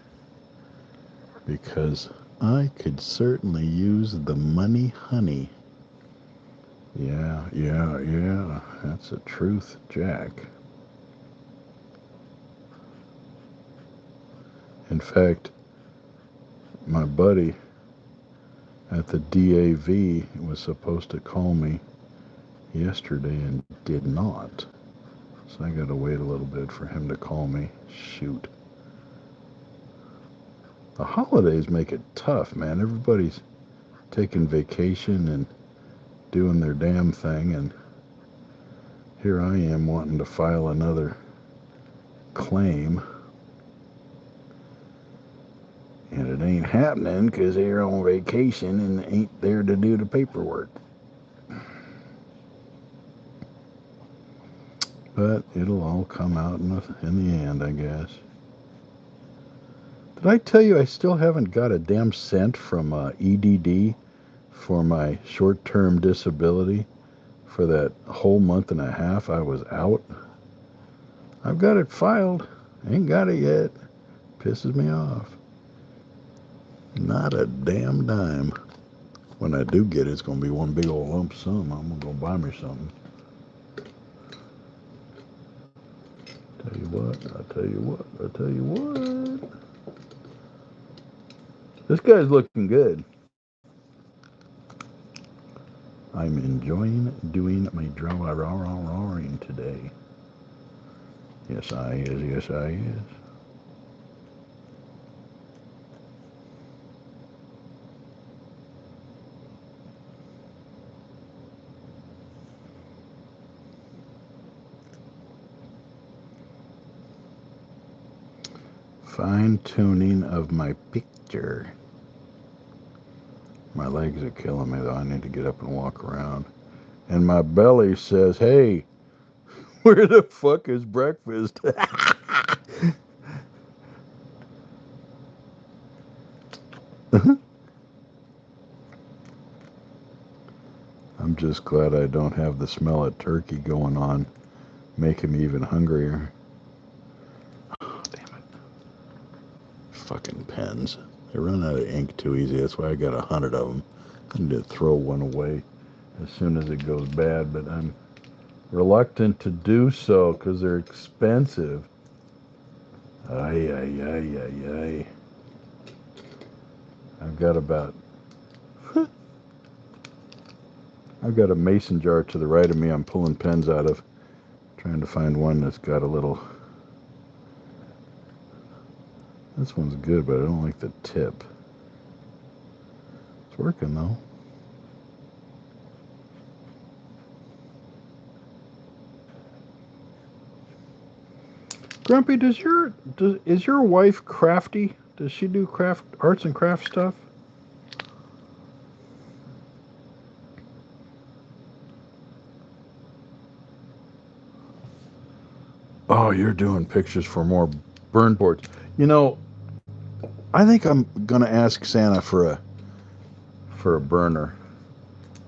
because I could certainly use the money, honey. Yeah. That's the truth, Jack. In fact, my buddy at the DAV was supposed to call me yesterday and did not. So I got to wait a little bit for him to call me. Shoot. The holidays make it tough, man. Everybody's taking vacation and doing their damn thing, and here I am wanting to file another claim, and it ain't happening because they're on vacation and ain't there to do the paperwork. But it'll all come out in the end, I guess. Did I tell you I still haven't got a damn cent from EDD for my short-term disability for that whole month and a half I was out? I've got it filed. Ain't got it yet. Pisses me off. Not a damn dime. When I do get it, it's going to be one big old lump sum. I'm going to go buy me something. Tell you what. This guy's looking good. I'm enjoying doing my drawing today. Yes, I is. Fine tuning of my picture. My legs are killing me, though. I need to get up and walk around. And my belly says, hey, where the fuck is breakfast? I'm just glad I don't have the smell of turkey going on, making me even hungrier. Oh, damn it. Fucking pens. They run out of ink too easy. That's why I got 100 of them. I need to throw one away as soon as it goes bad, but I'm reluctant to do so because they're expensive. Ay. I've got about... I've got a mason jar to the right of me I'm pulling pens out of. Trying to find one that's got a little... This one's good, but I don't like the tip. It's working, though. Grumpy, is your wife crafty? Does she do arts and craft stuff? Oh, you're doing pictures for more burn boards. You know, I think I'm gonna ask Santa for a burner.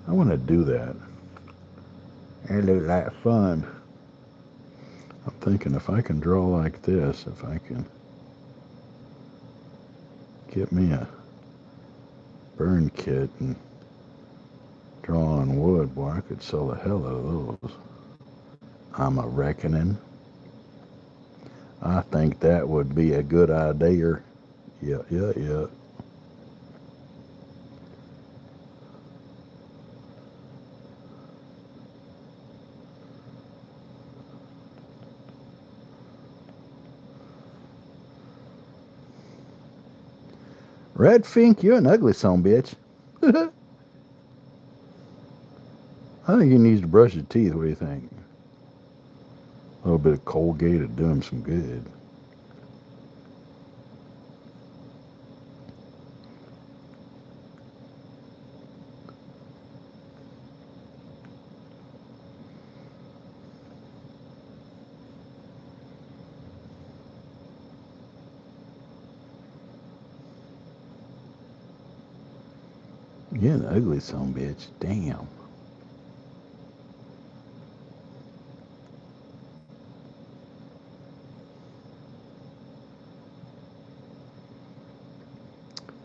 I want to do that. It looks like fun. I'm thinking if I can draw like this, if I can get me a burn kit and draw on wood, boy, I could sell the hell out of those. I'm a reckoning. I think that would be a good idea. Yeah. Red Fink, you're an ugly son bitch. I think he needs to brush his teeth. What do you think? A little bit of Colgate would do him some good. You're an ugly son bitch. Damn.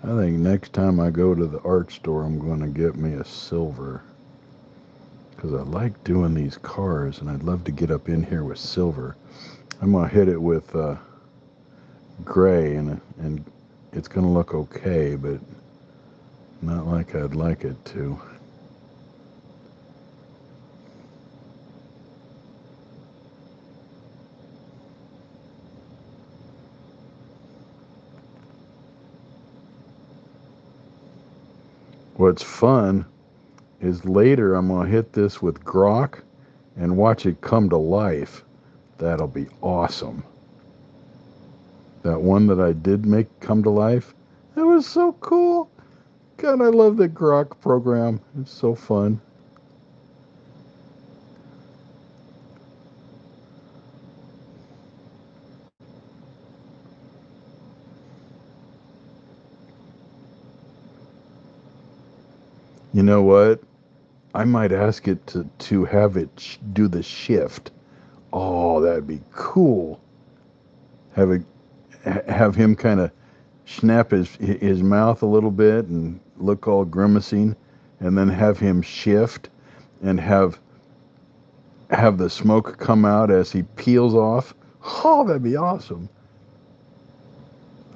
I think next time I go to the art store, I'm going to get me a silver. Because I like doing these cars, and I'd love to get up in here with silver. I'm going to hit it with gray, and it's going to look okay, but not like I'd like it to. What's fun is later I'm going to hit this with Grok and watch it come to life. That'll be awesome. That one that I did make come to life, that was so cool. God, I love the Grok program. It's so fun. You know what? I might ask it to have it do the shift. Oh, that'd be cool. Have it have him kind of snap his mouth a little bit and look all grimacing, and then have him shift and have the smoke come out as he peels off. Oh, that'd be awesome.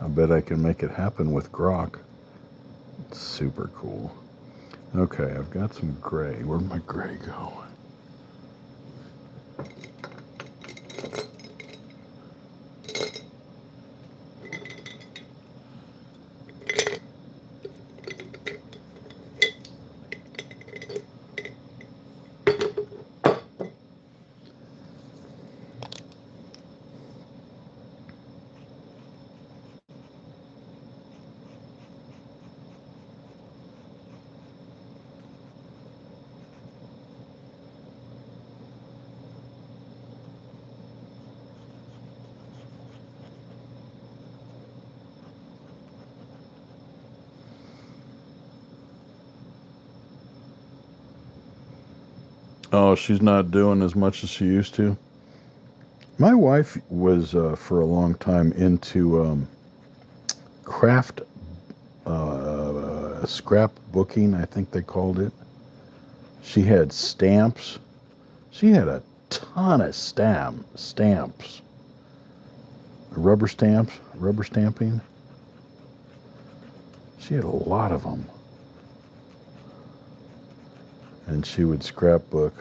I bet I can make it happen with Grok. It's super cool. Okay, I've got some gray. Where'd my gray go? Oh, she's not doing as much as she used to. My wife was for a long time into craft scrapbooking, I think they called it. She had stamps. She had a ton of stamps, rubber stamping. She had a lot of them, and she would scrapbook.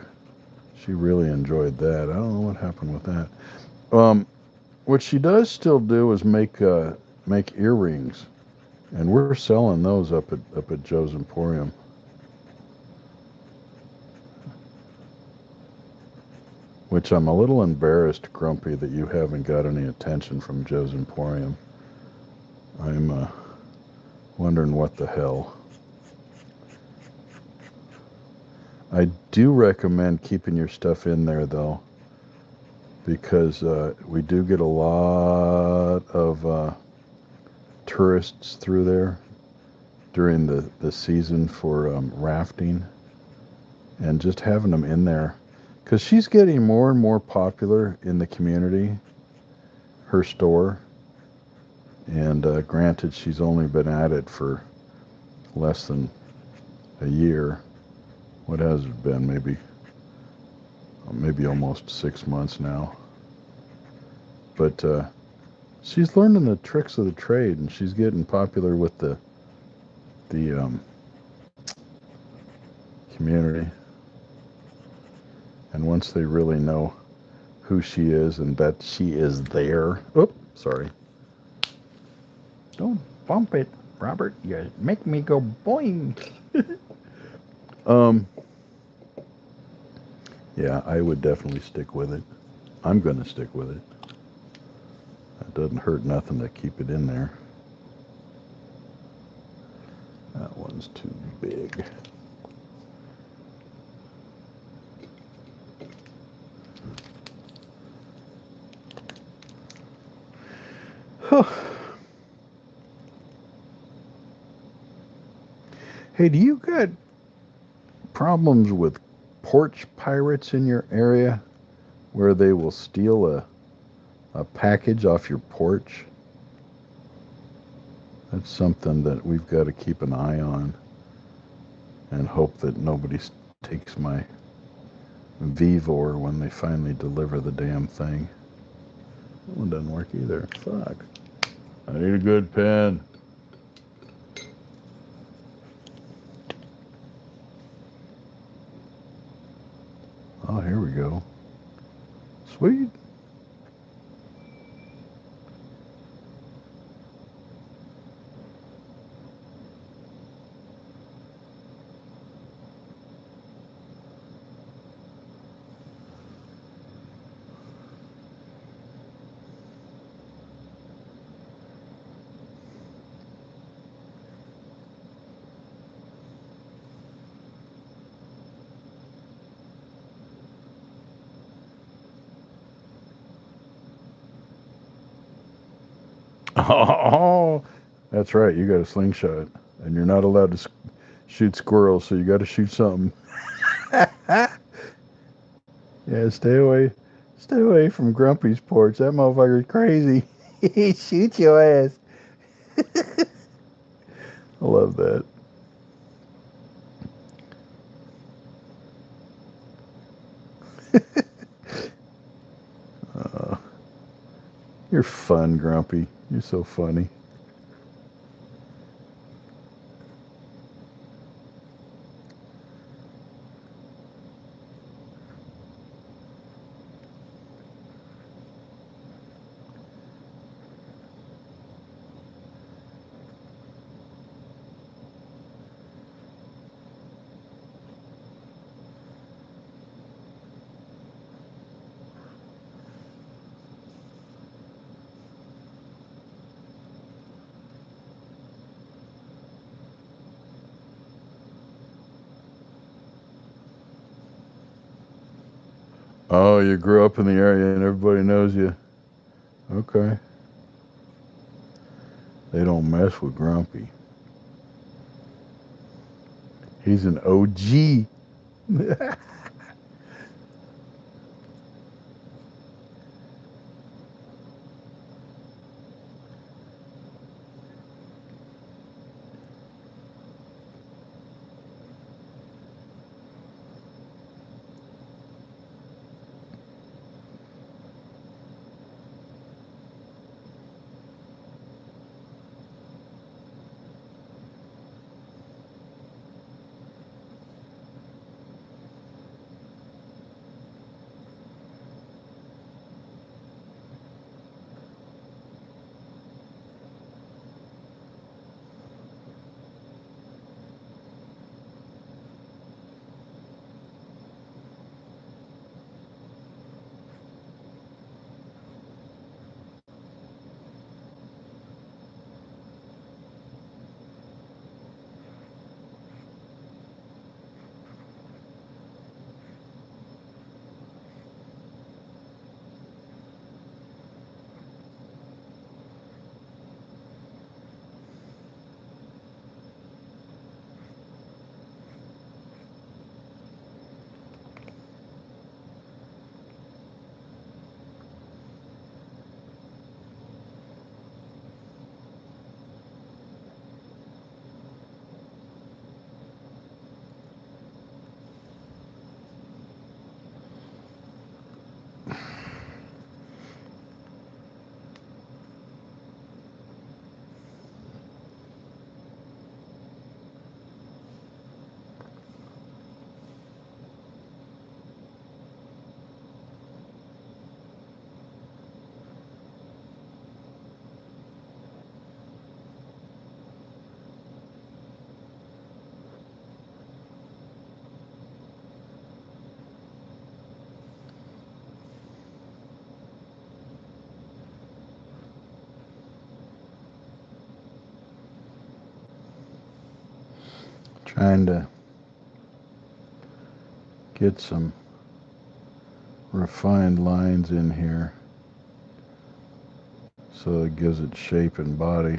She really enjoyed that. I don't know what happened with that. What she does still do is make earrings, and we're selling those up at Joe's Emporium. Which I'm a little embarrassed, Grumpy, that you haven't got any attention from Joe's Emporium. I'm wondering what the hell. I do recommend keeping your stuff in there, though, because we do get a lot of tourists through there during the season for rafting, and just having them in there, because she's getting more and more popular in the community, her store, and granted, she's only been at it for less than a year. What has it been? Maybe almost 6 months now. But she's learning the tricks of the trade, and she's getting popular with the community. And once they really know who she is and that she is there. Oops, sorry. Don't bump it, Robert. You make me go boing. um, yeah, I would definitely stick with it. I'm going to stick with it. It doesn't hurt nothing to keep it in there. That one's too big. Hey, do you got problems with porch pirates in your area where they will steal a package off your porch? That's something that we've got to keep an eye on and hope that nobody takes my Vivor when they finally deliver the damn thing. That one doesn't work either. Fuck. I need a good pen. Oh, here we go. Sweet. Oh, that's right. You got a slingshot, and you're not allowed to shoot squirrels, so you got to shoot something. Yeah, stay away from Grumpy's porch. That motherfucker's crazy. He shoots your ass. I love that. Uh, you're fun, Grumpy. You're so funny. Oh, you grew up in the area and everybody knows you. Okay. They don't mess with Grumpy. He's an OG. Trying to get some refined lines in here so it gives it shape and body.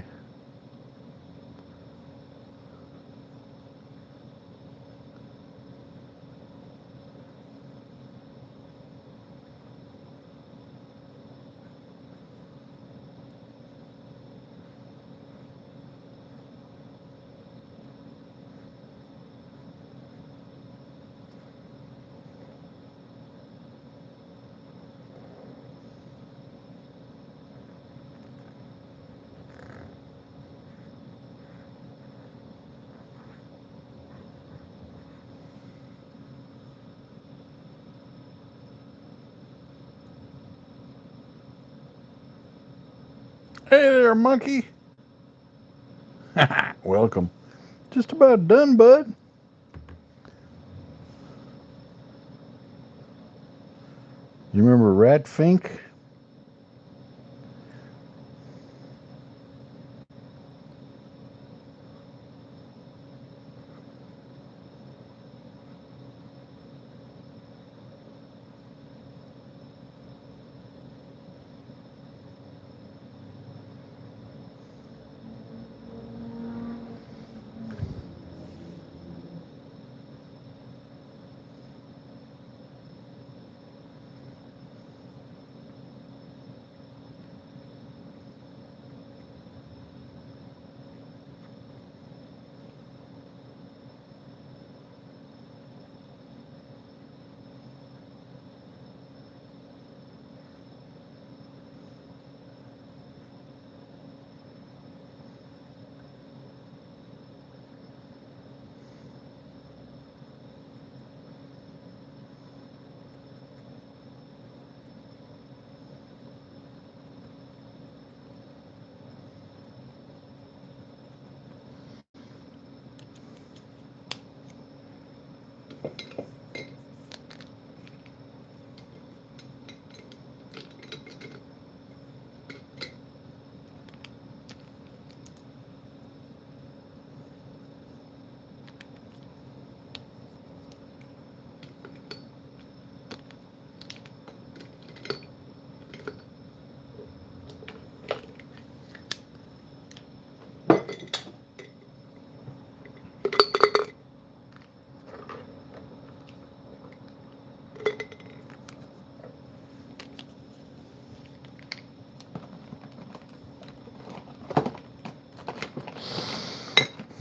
there, monkey. Welcome. Just about done, bud. You remember Rat FINK?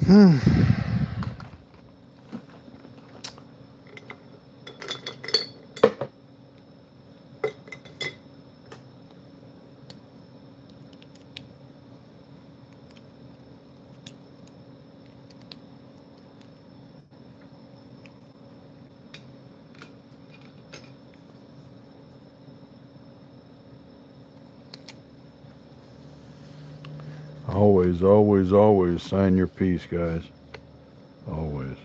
Hmm. Always, always, always sign your piece, guys. Always.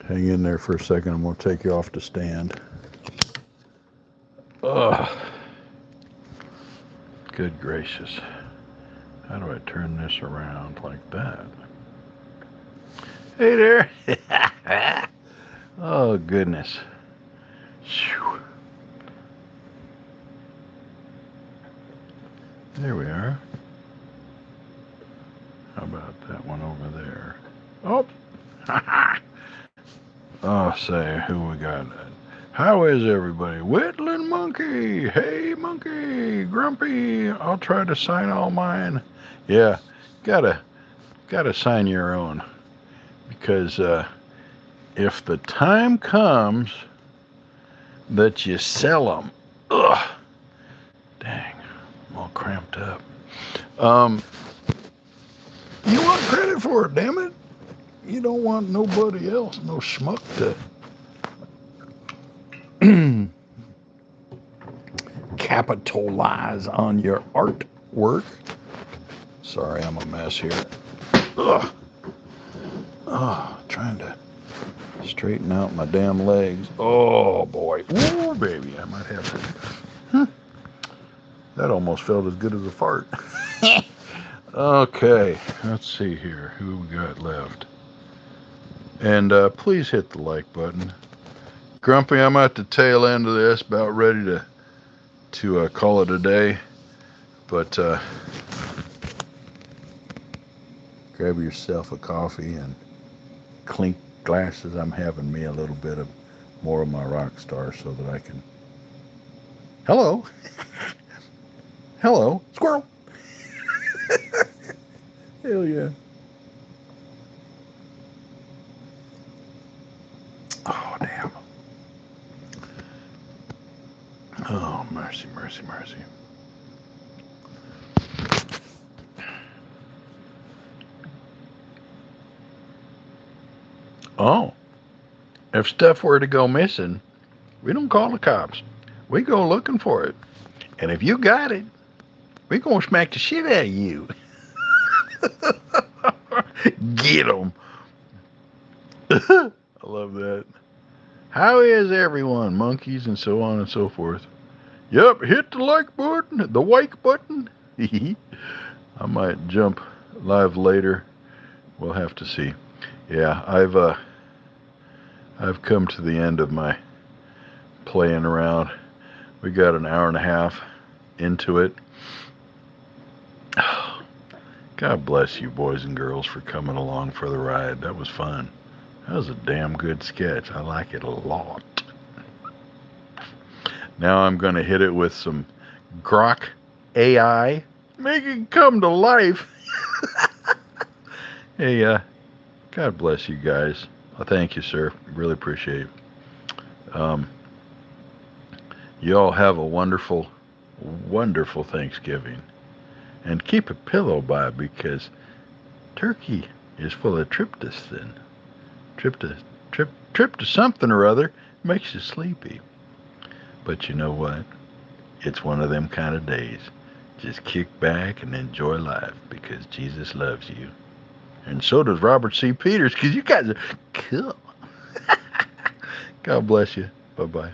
Hang in there for a second. I'm going to take you off the stand. Ugh. Good gracious. How do I turn this around like that? Hey there. Oh, goodness. Whew. There we are. How about that one over there? Oh. Oh, say, who we got? How is everybody? Whittling Monkey. Hey, Monkey. Grumpy. I'll try to sign all mine. Yeah, gotta sign your own. Because if the time comes that you sell them, ugh, dang, I'm all cramped up. You want credit for it, damn it. You don't want nobody else, no schmuck to capitalize on your artwork. Sorry, I'm a mess here. Ugh. Oh, trying to straighten out my damn legs. Oh, boy. Ooh, baby, I might have to. That almost felt as good as a fart. Okay, let's see here. Who we got left? And please hit the like button. Grumpy, I'm at the tail end of this, about ready to call it a day. But grab yourself a coffee and clink glasses. I'm having me a little bit of more of my rock star so that I can. Hello, hello, squirrel. Hell yeah. Oh damn. Oh mercy, mercy, mercy. Oh, if stuff were to go missing, we don't call the cops. We go looking for it. And if you got it, we gonna smack the shit out of you. Get 'em. I love that. How is everyone, monkeys, and so on and so forth? Yep, hit the like button, the like button. I might jump live later. We'll have to see. Yeah, I've come to the end of my playing around. We got an hour and a half into it. God bless you, boys and girls, for coming along for the ride. That was fun. That was a damn good sketch. I like it a lot. Now I'm going to hit it with some Grok AI. Make it come to life. Hey, God bless you guys. Thank you, sir. Really appreciate it. You all have a wonderful, wonderful Thanksgiving. And keep a pillow by because turkey is full of tryptophan. Trip to something or other makes you sleepy. But you know what? It's one of them kind of days. Just kick back and enjoy life because Jesus loves you. And so does Robert C. Peters because you guys are cool. God bless you. Bye bye.